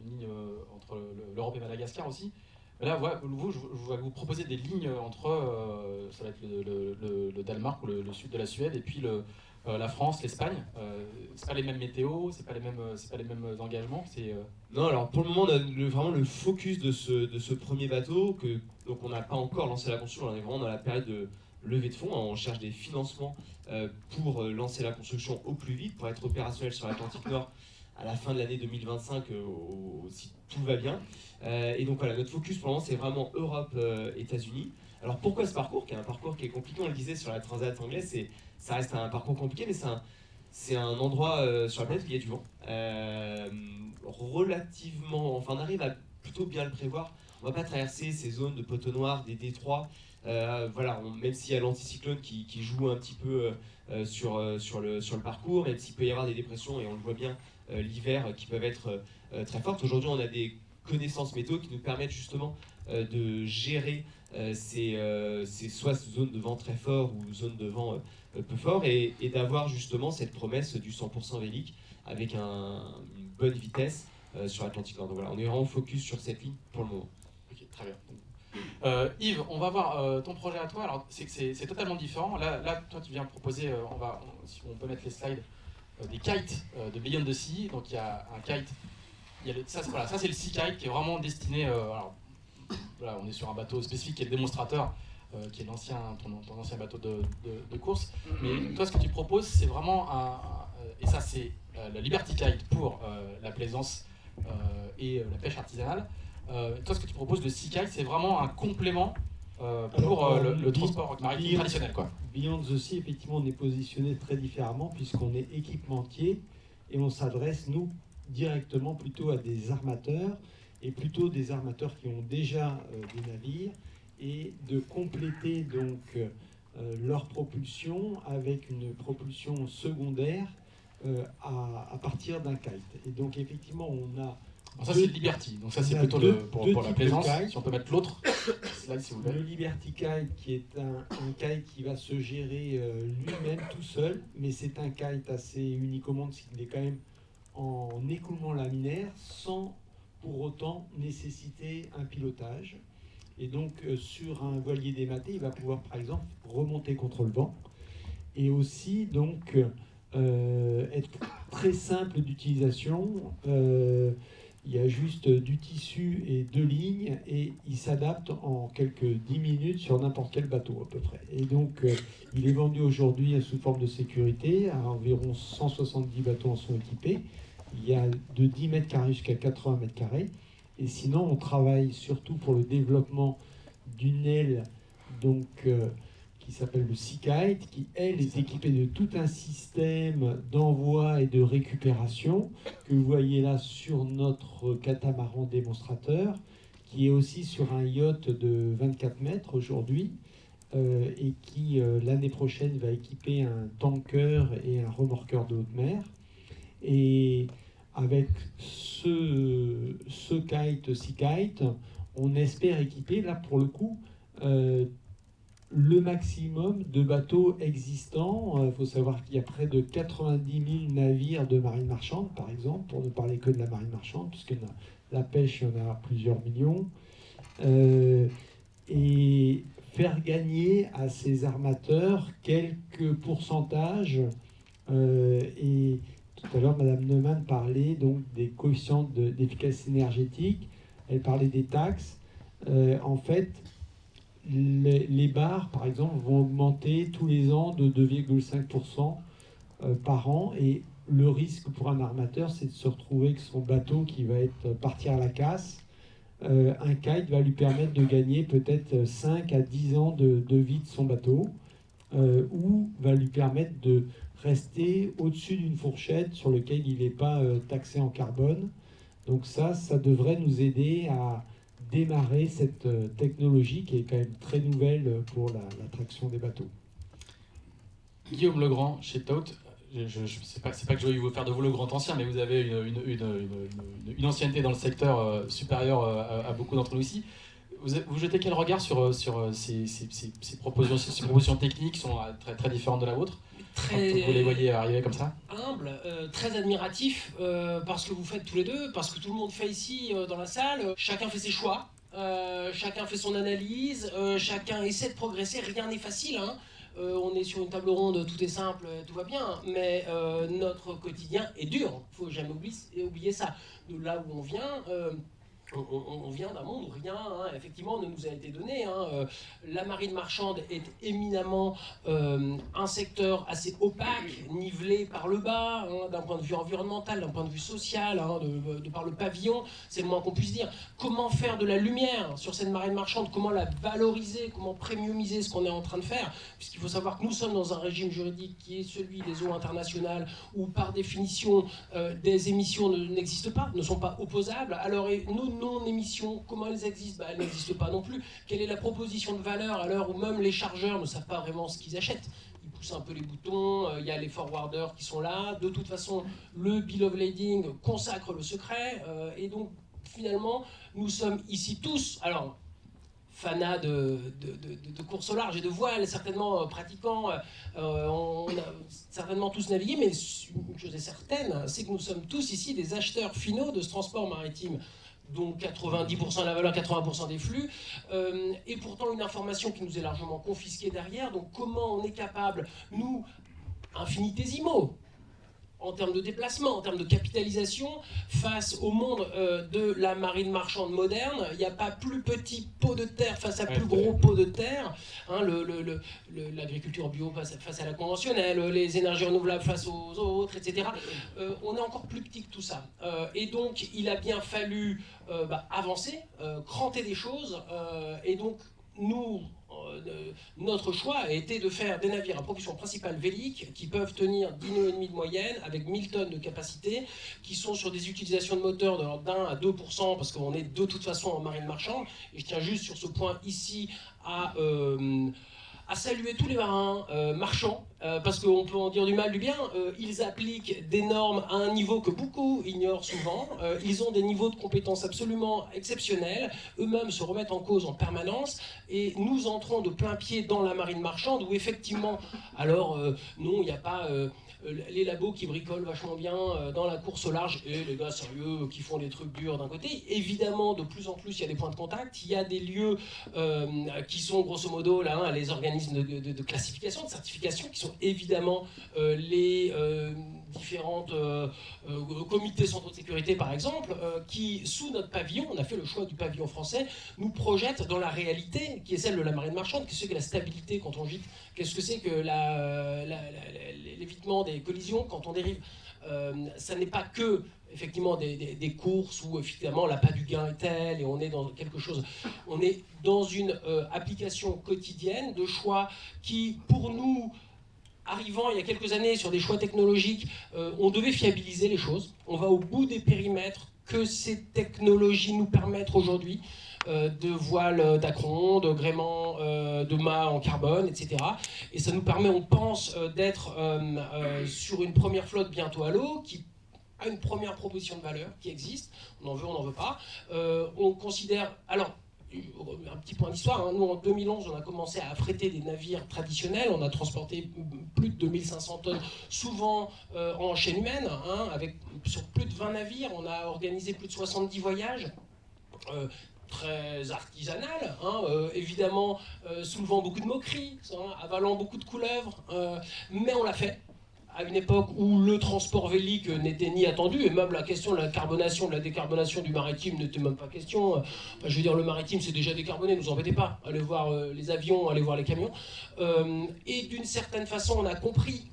ligne entre l'Europe et Madagascar aussi. Là, vous proposez des lignes entre, ça va être le Danemark ou le sud de la Suède, et puis la France, l'Espagne. C'est pas les mêmes météos, c'est pas les mêmes engagements. Non, alors pour le moment, on a vraiment le focus de ce premier bateau, donc on n'a pas encore lancé la construction. On est vraiment dans la période de levée de fonds. On cherche des financements pour lancer la construction au plus vite, pour être opérationnel sur l'Atlantique Nord à la fin de l'année 2025 si tout va bien. Et donc voilà, notre focus pour le moment c'est vraiment Europe, États-Unis. Alors pourquoi ce parcours, qui est un parcours qui est compliqué, on le disait sur la transat anglaise, ça reste un parcours compliqué, mais c'est un endroit sur la planète où il y a du vent. Relativement, enfin on arrive à plutôt bien le prévoir. On va pas traverser ces zones de poteaux noirs, des détroits. Voilà, même s'il y a l'anticyclone qui joue un petit peu sur le parcours, même s'il peut y avoir des dépressions, et on le voit bien l'hiver, qui peuvent être très fortes. Aujourd'hui, on a des connaissances météo qui nous permettent justement de gérer ces soit zones de vent très fort ou zones de vent peu fort, et d'avoir justement cette promesse du 100% vélique avec une bonne vitesse sur l'Atlantique Nord. Donc voilà, on est vraiment focus sur cette ligne pour le moment. Ok, très bien. Yves, on va voir ton projet à toi. Alors, c'est totalement différent. Là, toi, tu viens proposer, si on peut mettre les slides, des kites de Beyond the Sea. Donc, il y a un kite. Ça, c'est le Sea Kite qui est vraiment destiné. Alors, voilà, on est sur un bateau spécifique qui est le démonstrateur, qui est ton ancien bateau de course. Mais toi, ce que tu proposes, c'est vraiment et ça, c'est la Liberty Kite pour la plaisance et la pêche artisanale. Toi, ce que tu proposes, le Sea Kite, c'est vraiment un complément pour le transport maritime traditionnel, quoi. Beyond the Sea, effectivement, on est positionné très différemment puisqu'on est équipementier et on s'adresse, nous, directement plutôt à des armateurs, et plutôt des armateurs qui ont déjà des navires, et de compléter donc leur propulsion avec une propulsion secondaire à partir d'un kite. Et donc effectivement, on a... Alors ça, c'est le Liberty, donc ça c'est plutôt pour la plaisance. Si on peut mettre l'autre slide, s'il vous plaît. Le Liberty Kite, qui est un kite qui va se gérer lui-même tout seul, mais c'est un kite assez unique au monde, parce qu'il est quand même en écoulement laminaire, sans pour autant nécessiter un pilotage. Et donc sur un voilier dématé, il va pouvoir par exemple remonter contre le vent, et aussi donc être très simple d'utilisation. Il y a juste du tissu et 2 lignes, et il s'adapte en quelques 10 minutes sur n'importe quel bateau à peu près. Et donc il est vendu aujourd'hui sous forme de sécurité, à environ 170 bateaux en sont équipés. Il y a de 10 mètres carrés jusqu'à 80 mètres carrés. Et sinon, on travaille surtout pour le développement d'une aile donc, qui s'appelle le Sea Kite, qui, elle, est équipée de tout un système d'envoi et de récupération que vous voyez là sur notre catamaran démonstrateur, qui est aussi sur un yacht de 24 mètres aujourd'hui, et qui, l'année prochaine, va équiper un tanker et un remorqueur de haute mer. Et avec ce kite, Sea Kite, on espère équiper, là pour le coup, le maximum de bateaux existants. Il faut savoir qu'il y a près de 90 000 navires de marine marchande, par exemple, pour ne parler que de la marine marchande, puisque la pêche, il y en a plusieurs millions. Et faire gagner à ces armateurs quelques pourcentages. Et tout à l'heure, Madame Neumann parlait donc des coefficients d'efficacité énergétique. Elle parlait des taxes. En fait, les bars, par exemple, vont augmenter tous les ans de 2,5% par an. Et le risque pour un armateur, c'est de se retrouver avec son bateau qui va partir à la casse. Un kite va lui permettre de gagner peut-être 5 à 10 ans de vie de son bateau, ou va lui permettre de rester au-dessus d'une fourchette sur laquelle il n'est pas taxé en carbone. Donc ça devrait nous aider à démarrer cette technologie qui est quand même très nouvelle pour la traction des bateaux. Guillaume Legrand, chez Taut, c'est pas que je veux vous faire de vous le grand ancien, mais vous avez une ancienneté dans le secteur supérieure à beaucoup d'entre nous ici. Vous jetez quel regard sur ces propositions techniques qui sont très, très différentes de la vôtre? Vous les voyez arriver comme ça? Humble, très admiratif, parce que vous faites tous les deux, parce que tout le monde fait ici dans la salle, chacun fait ses choix, chacun fait son analyse, chacun essaie de progresser, rien n'est facile, hein. On est sur une table ronde, tout est simple, tout va bien, mais notre quotidien est dur, il ne faut jamais oublier ça. De là où on vient, On vient d'un monde où rien, effectivement, ne nous a été donné. La marine marchande est éminemment un secteur assez opaque, nivelé par le bas, d'un point de vue environnemental, d'un point de vue social, de par le pavillon, c'est le moins qu'on puisse dire. Comment faire de la lumière sur cette marine marchande? Comment la valoriser? Comment premiumiser ce qu'on est en train de faire? Puisqu'il faut savoir que nous sommes dans un régime juridique qui est celui des eaux internationales, où par définition, des émissions n'existent pas, ne sont pas opposables. Alors, nos non-émissions, comment elles existent? Elles n'existent pas non plus. Quelle est la proposition de valeur à l'heure où même les chargeurs ne savent pas vraiment ce qu'ils achètent? Ils poussent un peu les boutons, il y a les forwarders qui sont là. De toute façon, le bill of lading consacre le secret. Et donc, finalement, nous sommes ici tous... Alors, fanats de course au large et de voile, certainement pratiquants, on a certainement tous navigué, mais une chose est certaine, c'est que nous sommes tous ici des acheteurs finaux de ce transport maritime, dont 90% de la valeur, 80% des flux, et pourtant une information qui nous est largement confisquée derrière. Donc comment on est capable, nous, infinitésimaux, en termes de déplacement, en termes de capitalisation, face au monde de la marine marchande moderne, il n'y a pas plus petit pot de terre face à plus gros pot de terre. L'agriculture bio face à la conventionnelle, les énergies renouvelables face aux autres, etc. On est encore plus petit que tout ça. Et donc, il a bien fallu avancer, cranter des choses, et donc, notre choix a été de faire des navires à propulsion principale vélique qui peuvent tenir 10 nœuds et demi de moyenne avec 1000 tonnes de capacité, qui sont sur des utilisations de moteurs de l'ordre d'1 à 2% parce qu'on est de toute façon en marine marchande. Et je tiens juste sur ce point ici à saluer tous les marins marchands, parce qu'on peut en dire du mal, du bien. Ils appliquent des normes à un niveau que beaucoup ignorent souvent. Ils ont des niveaux de compétences absolument exceptionnels. Eux-mêmes se remettent en cause en permanence. Et nous entrons de plein pied dans la marine marchande où effectivement, alors non, il n'y a pas... les labos qui bricolent vachement bien dans la course au large et les gars sérieux qui font des trucs durs d'un côté. Évidemment, de plus en plus, il y a des points de contact, il y a des lieux qui sont grosso modo là, les organismes de classification, de certification, qui sont évidemment les différentes comités centraux de sécurité par exemple, qui sous notre pavillon, on a fait le choix du pavillon français, nous projettent dans la réalité qui est celle de la marine marchande. Qu'est-ce que c'est que la stabilité quand on gîte? Qu'est-ce que c'est que l'évitement des collisions quand on dérive? Ça n'est pas que effectivement des courses où effectivement l'appât du gain est tel et on est dans quelque chose. On est dans une application quotidienne de choix qui, pour nous, arrivant il y a quelques années sur des choix technologiques, on devait fiabiliser les choses. On va au bout des périmètres que ces technologies nous permettent aujourd'hui. De voiles d'acron, de gréement de mâts en carbone, etc. Et ça nous permet, on pense, d'être sur une première flotte bientôt à l'eau, qui a une première proposition de valeur qui existe. On en veut, on n'en veut pas. On considère... Alors, un petit point d'histoire, nous en 2011 on a commencé à affréter des navires traditionnels, on a transporté plus de 2500 tonnes, souvent en chaîne humaine, sur plus de 20 navires, on a organisé plus de 70 voyages. Très artisanal, évidemment soulevant beaucoup de moqueries, avalant beaucoup de couleuvres, mais on l'a fait à une époque où le transport vélique n'était ni attendu, et même la question de la carbonation, de la décarbonation du maritime n'était même pas question. Je veux dire, le maritime c'est déjà décarboné, ne vous embêtez pas, allez voir les avions, allez voir les camions. Et d'une certaine façon, on a compris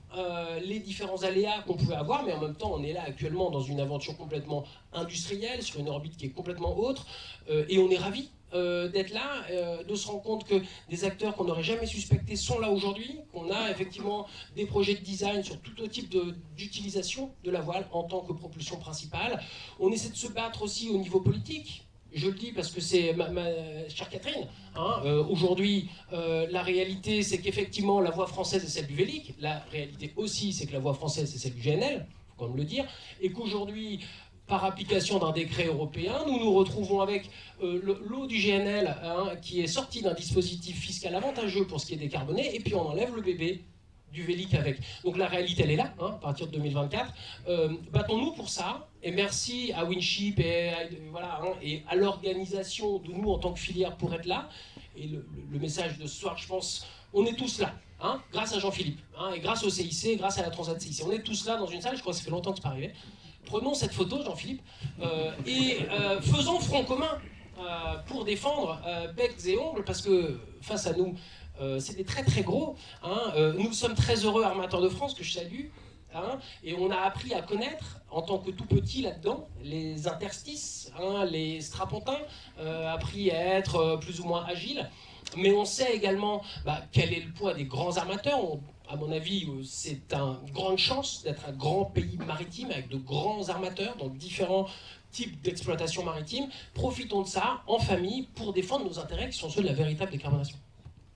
les différents aléas qu'on pouvait avoir, mais en même temps, on est là actuellement dans une aventure complètement industrielle, sur une orbite qui est complètement autre, et on est ravis d'être là, de se rendre compte que des acteurs qu'on n'aurait jamais suspectés sont là aujourd'hui, qu'on a effectivement des projets de design sur tout autre type d'utilisation de la voile en tant que propulsion principale. On essaie de se battre aussi au niveau politique. Je le dis parce que c'est ma chère Catherine. Aujourd'hui, la réalité, c'est qu'effectivement, la voie française est celle du Vélic. La réalité aussi, c'est que la voie française, c'est celle du GNL, il faut quand même le dire. Et qu'aujourd'hui, par application d'un décret européen, nous nous retrouvons avec l'eau du GNL qui est sortie d'un dispositif fiscal avantageux pour ce qui est décarboné, et puis on enlève le bébé du Vélic avec. Donc la réalité, elle est là, à partir de 2024. Battons-nous pour ça, et merci à Winship et à l'organisation de nous en tant que filière pour être là. Et le message de ce soir, je pense, on est tous là, grâce à Jean-Philippe, et grâce au CIC, grâce à la Transat CIC. On est tous là dans une salle, je crois que ça fait longtemps que c'est pas arrivé. Prenons cette photo, Jean-Philippe, et faisons front commun pour défendre becs et ongles, parce que face à nous, c'est des très très gros. Hein, nous sommes très heureux armateurs de France, que je salue. Hein, et on a appris à connaître, en tant que tout petit là-dedans, les interstices, hein, les strapontins, appris à être plus ou moins agile. Mais on sait également quel est le poids des grands armateurs. À mon avis, c'est une grande chance d'être un grand pays maritime avec de grands armateurs dans différents types d'exploitation maritime. Profitons de ça en famille pour défendre nos intérêts qui sont ceux de la véritable décarbonation.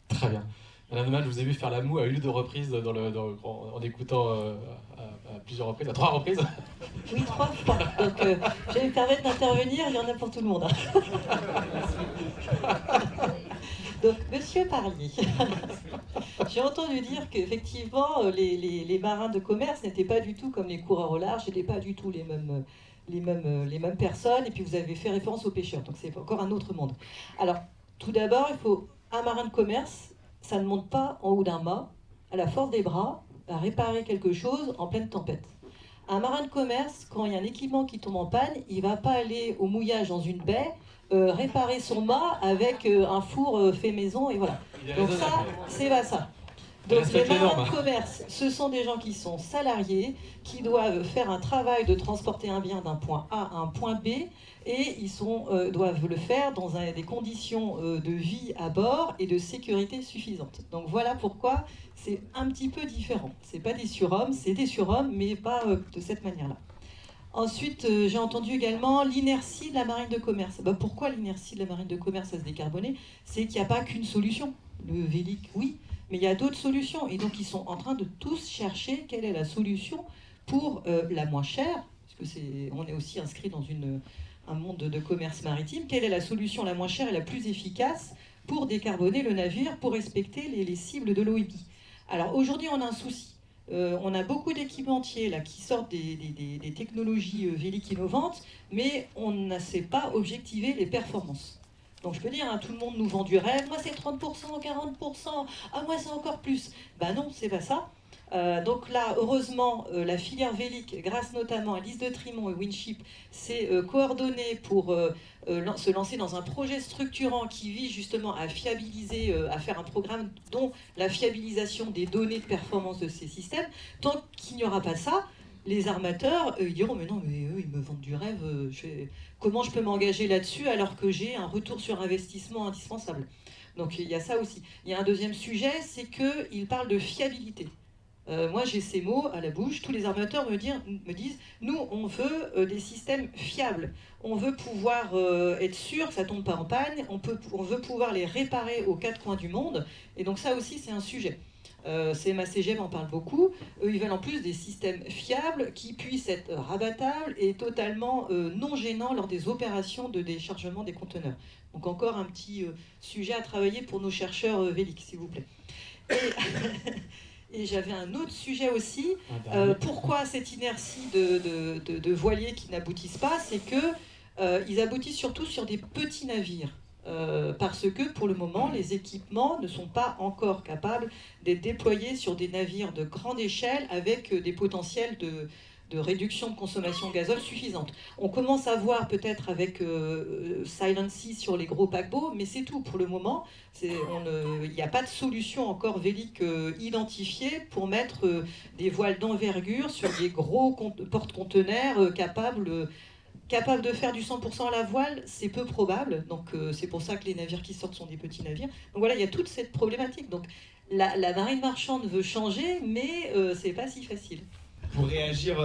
Très bien. Madame Neumann, je vous ai vu faire la moue à une ou deux reprises en écoutant à plusieurs reprises, à 3 reprises. Oui, 3 fois. Donc, je vais me permettre d'intervenir, il y en a pour tout le monde. Donc, Monsieur Parlier, j'ai entendu dire qu'effectivement, les marins de commerce n'étaient pas du tout comme les coureurs au large, n'étaient pas du tout les mêmes personnes, et puis vous avez fait référence aux pêcheurs, donc c'est encore un autre monde. Alors, tout d'abord, un marin de commerce, ça ne monte pas en haut d'un mât, à la force des bras, à réparer quelque chose en pleine tempête. Un marin de commerce, quand il y a un équipement qui tombe en panne, il ne va pas aller au mouillage dans une baie, réparer son mât avec un four fait maison, et voilà. Donc ça, c'est pas ça. Donc les marins de commerce, ce sont des gens qui sont salariés, qui doivent faire un travail de transporter un bien d'un point A à un point B, et ils doivent le faire dans des conditions de vie à bord et de sécurité suffisantes. Donc voilà pourquoi c'est un petit peu différent. C'est pas des surhommes, c'est des surhommes, mais pas de cette manière-là. Ensuite, j'ai entendu également l'inertie de la marine de commerce. Pourquoi l'inertie de la marine de commerce à se décarboner? C'est qu'il n'y a pas qu'une solution. Le Vélic, oui, mais il y a d'autres solutions. Et donc, ils sont en train de tous chercher quelle est la solution pour la moins chère, parce que on est aussi inscrit dans un monde de commerce maritime. Quelle est la solution la moins chère et la plus efficace pour décarboner le navire, pour respecter les cibles de l'OIB? Alors, aujourd'hui, on a un souci. On a beaucoup d'équipementiers là, qui sortent des technologies Vélic innovantes, mais on ne sait pas objectiver les performances. Donc je peux dire, hein, tout le monde nous vend du rêve, moi c'est 30%, 40%, ah moi c'est encore plus. Non, c'est pas ça. Donc là, heureusement, la filière Vélic, grâce notamment à Lise de Trimont et Winship, s'est coordonnée pour se lancer dans un projet structurant qui vise justement à fiabiliser, à faire un programme dont la fiabilisation des données de performance de ces systèmes. Tant qu'il n'y aura pas ça, les armateurs, ils diront « mais non, mais eux, ils me vendent du rêve, comment je peux m'engager là-dessus alors que j'ai un retour sur investissement indispensable ?» Donc il y a ça aussi. Il y a un deuxième sujet, c'est qu'ils parlent de fiabilité. Moi, j'ai ces mots à la bouche. Tous les armateurs me disent « Nous, on veut des systèmes fiables. On veut pouvoir être sûr que ça ne tombe pas en panne. On veut pouvoir les réparer aux 4 coins du monde. » Et donc ça aussi, c'est un sujet. CMA-CGM en parle beaucoup. Eux, ils veulent en plus des systèmes fiables qui puissent être rabattables et totalement non gênants lors des opérations de déchargement des conteneurs. Donc encore un petit sujet à travailler pour nos chercheurs Vélic, s'il vous plaît. Et j'avais un autre sujet aussi. Pourquoi cette inertie de voiliers qui n'aboutissent pas? C'est qu'ils aboutissent surtout sur des petits navires. Parce que pour le moment, les équipements ne sont pas encore capables d'être déployés sur des navires de grande échelle avec des potentiels de réduction de consommation de gazole suffisante. On commence à voir peut-être avec Silent Sea sur les gros paquebots, mais c'est tout pour le moment. Il n'y a pas de solution encore Vélic identifiée pour mettre des voiles d'envergure sur des gros porte-conteneurs capables de faire du 100% à la voile, c'est peu probable. Donc c'est pour ça que les navires qui sortent sont des petits navires. Donc voilà, il y a toute cette problématique. Donc la marine marchande veut changer, mais c'est pas si facile. Pour réagir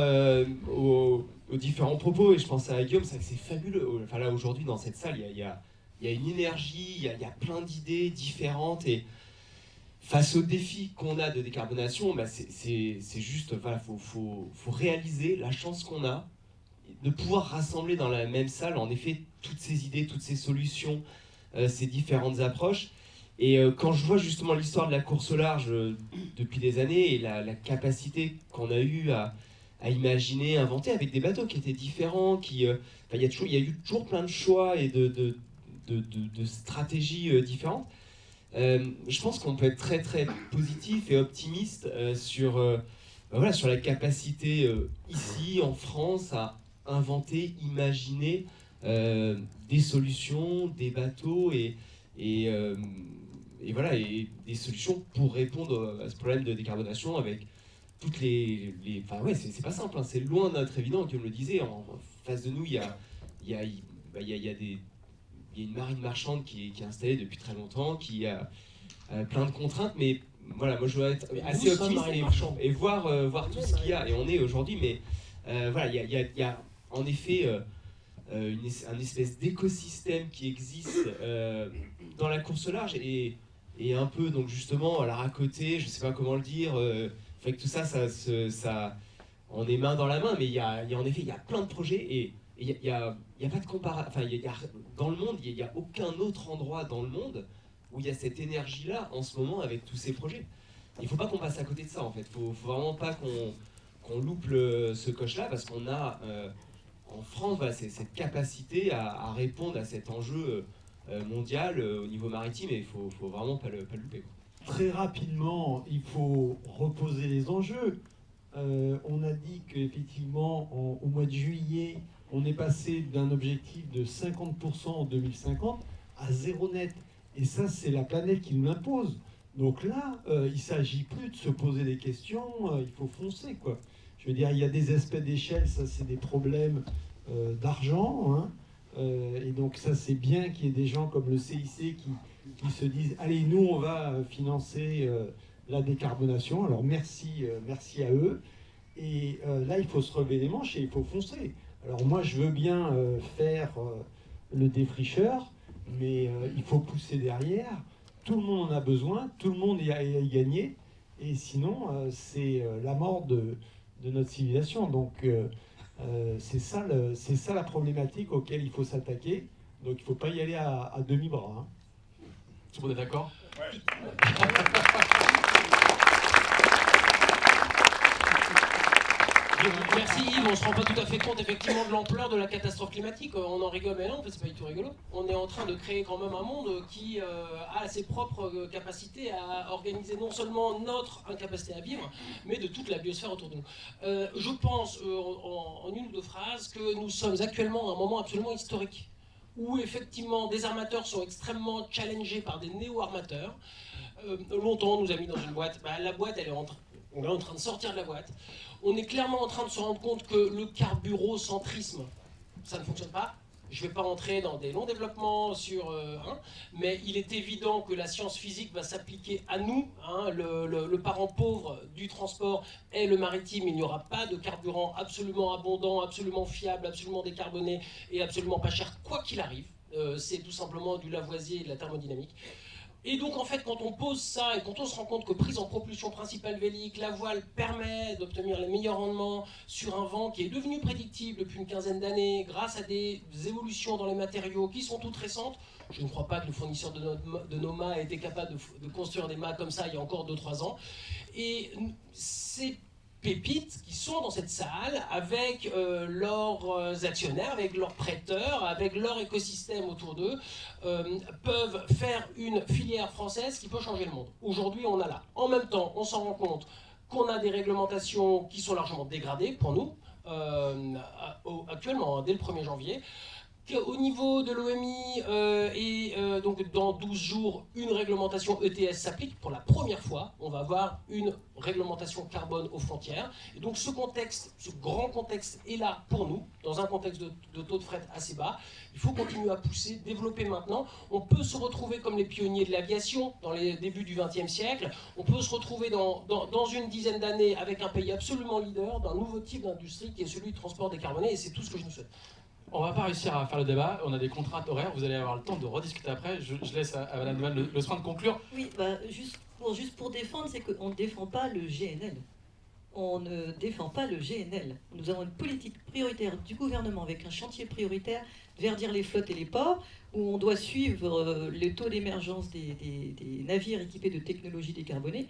aux différents propos, et je pense à Guillaume, c'est que c'est fabuleux. Enfin là aujourd'hui dans cette salle, il y a une énergie, il y a plein d'idées différentes, et face aux défis qu'on a de décarbonation, c'est juste, voilà, faut réaliser la chance qu'on a de pouvoir rassembler dans la même salle, en effet, toutes ces idées, toutes ces solutions, ces différentes approches. Et quand je vois justement l'histoire de la course au large depuis des années et la capacité qu'on a eue à imaginer, inventer avec des bateaux qui étaient différents, il y a eu toujours plein de choix et de stratégies différentes. Je pense qu'on peut être très très positif et optimiste sur voilà, sur la capacité ici en France à inventer, imaginer des solutions, des bateaux et voilà, et des solutions pour répondre à ce problème de décarbonation avec toutes enfin ouais, c'est pas simple, hein, c'est loin d'être évident, comme le disait. En face de nous, il y a une marine marchande qui est installée depuis très longtemps, qui a plein de contraintes, mais voilà, moi je dois être assez optimiste et voir tout ce qu'il y a. Et on est aujourd'hui, mais voilà, il y a en effet un espèce d'écosystème qui existe dans la course au large et un peu, donc justement, à la racotée, je sais pas comment le dire, fait que tout ça, on est main dans la main, mais en effet, il y a plein de projets et il y a pas de comparaison. Enfin, dans le monde, il n'y a aucun autre endroit dans le monde où il y a cette énergie-là en ce moment avec tous ces projets. Il ne faut pas qu'on passe à côté de ça, en fait. Il ne faut vraiment pas qu'on loupe ce coche-là, parce qu'on a en France, voilà, cette capacité à répondre à cet enjeu mondial au niveau maritime, et il ne faut vraiment pas le louper, quoi. Très rapidement, il faut reposer les enjeux. On a dit qu'effectivement, au mois de juillet, on est passé d'un objectif de 50% en 2050 à zéro net. Et ça, c'est la planète qui nous l'impose. Donc là, il ne s'agit plus de se poser des questions, il faut foncer, quoi. Je veux dire, il y a des aspects d'échelle, ça c'est des problèmes d'argent, hein. Et donc ça c'est bien qu'il y ait des gens comme le CIC qui se disent « Allez, nous on va financer la décarbonation ». Alors merci à eux. Et là, il faut se relever les manches et il faut foncer. Alors moi, je veux bien faire le défricheur, mais il faut pousser derrière. Tout le monde en a besoin, tout le monde y a gagné. Et sinon, c'est la mort de notre civilisation. Donc c'est ça la problématique auquel il faut s'attaquer. Donc il ne faut pas y aller à demi-bras, hein. Tout le monde est d'accord ? Ouais. Merci Yves, on ne se rend pas tout à fait compte effectivement de l'ampleur de la catastrophe climatique. On en rigole, mais non, c'est pas du tout rigolo. On est en train de créer quand même un monde qui a ses propres capacités à organiser non seulement notre incapacité à vivre, mais de toute la biosphère autour de nous. Je pense, en une ou deux phrases, que nous sommes actuellement à un moment absolument historique, où effectivement des armateurs sont extrêmement challengés par des néo-armateurs. Longtemps, on nous a mis dans une boîte. La boîte, on est en train de sortir de la boîte. On est clairement en train de se rendre compte que le carburocentrisme, ça ne fonctionne pas. Je ne vais pas rentrer dans des longs développements sur mais il est évident que la science physique va s'appliquer à nous. Le parent pauvre du transport est le maritime. Il n'y aura pas de carburant absolument abondant, absolument fiable, absolument décarboné et absolument pas cher, quoi qu'il arrive. C'est tout simplement du Lavoisier et de la thermodynamique. Et donc en fait, quand on pose ça et quand on se rend compte que prise en propulsion principale vélique, la voile permet d'obtenir les meilleurs rendements sur un vent qui est devenu prédictible depuis une quinzaine d'années grâce à des évolutions dans les matériaux qui sont toutes récentes, je ne crois pas que le fournisseur de nos mâts ait été capable de construire des mâts comme ça il y a encore 2-3 ans. Et ces pépites qui sont dans cette salle avec leurs actionnaires, avec leurs prêteurs, avec leur écosystème autour d'eux, peuvent faire une filière française qui peut changer le monde. Aujourd'hui, on a là. En même temps, on s'en rend compte qu'on a des réglementations qui sont largement dégradées pour nous, actuellement, dès le 1er janvier. Au niveau de l'OMI, donc dans 12 jours, une réglementation ETS s'applique. Pour la première fois, on va avoir une réglementation carbone aux frontières. Et donc ce contexte, ce grand contexte est là pour nous, dans un contexte de taux de fret assez bas. Il faut continuer à pousser, développer maintenant. On peut se retrouver comme les pionniers de l'aviation dans les débuts du XXe siècle. On peut se retrouver dans une dizaine d'années avec un pays absolument leader d'un nouveau type d'industrie qui est celui du transport décarboné. Et c'est tout ce que je nous souhaite. On va pas réussir à faire le débat, on a des contraintes horaires, vous allez avoir le temps de rediscuter après. Je laisse à Madame Deval le soin de conclure. Oui, juste pour défendre, c'est qu'on ne défend pas le GNL. On ne défend pas le GNL. Nous avons une politique prioritaire du gouvernement avec un chantier prioritaire, verdir les flottes et les ports, où on doit suivre le taux d'émergence des navires équipés de technologies décarbonées.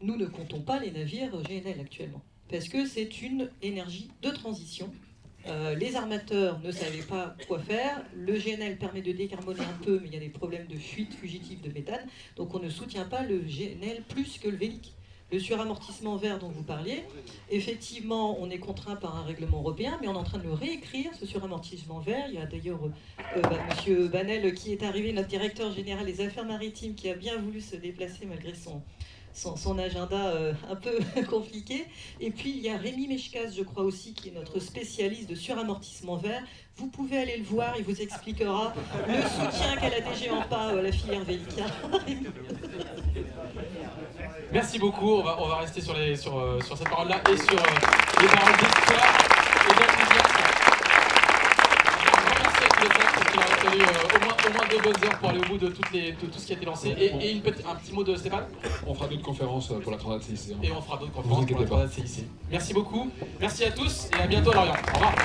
Nous ne comptons pas les navires GNL actuellement, parce que c'est une énergie de transition. Les armateurs ne savaient pas quoi faire. Le GNL permet de décarboner un peu, mais il y a des problèmes de fuite fugitive de méthane. Donc on ne soutient pas le GNL plus que le vélique. Le suramortissement vert dont vous parliez, effectivement, on est contraint par un règlement européen, mais on est en train de le réécrire, ce suramortissement vert. Il y a d'ailleurs Monsieur Banel qui est arrivé, notre directeur général des affaires maritimes, qui a bien voulu se déplacer malgré son agenda un peu compliqué. Et puis il y a Rémi Mechkaz, je crois aussi, qui est notre spécialiste de suramortissement vert. Vous pouvez aller le voir, il vous expliquera le soutien qu'a la DG AMPA à la filière Vélica. Merci beaucoup, on va rester sur cette parole-là et sur les paroles d'espoir et d'enthousiasme. Merci à tous les cinq, parce qu'il aurait fallu au moins 2 bonnes heures pour aller au bout de tout ce qui a été lancé. Et un petit mot de Stéphane. On fera d'autres conférences pour la Transat CIC. Et on fera d'autres conférences pour la Transat CIC. Merci beaucoup, merci à tous et à bientôt à Lorient. Au revoir.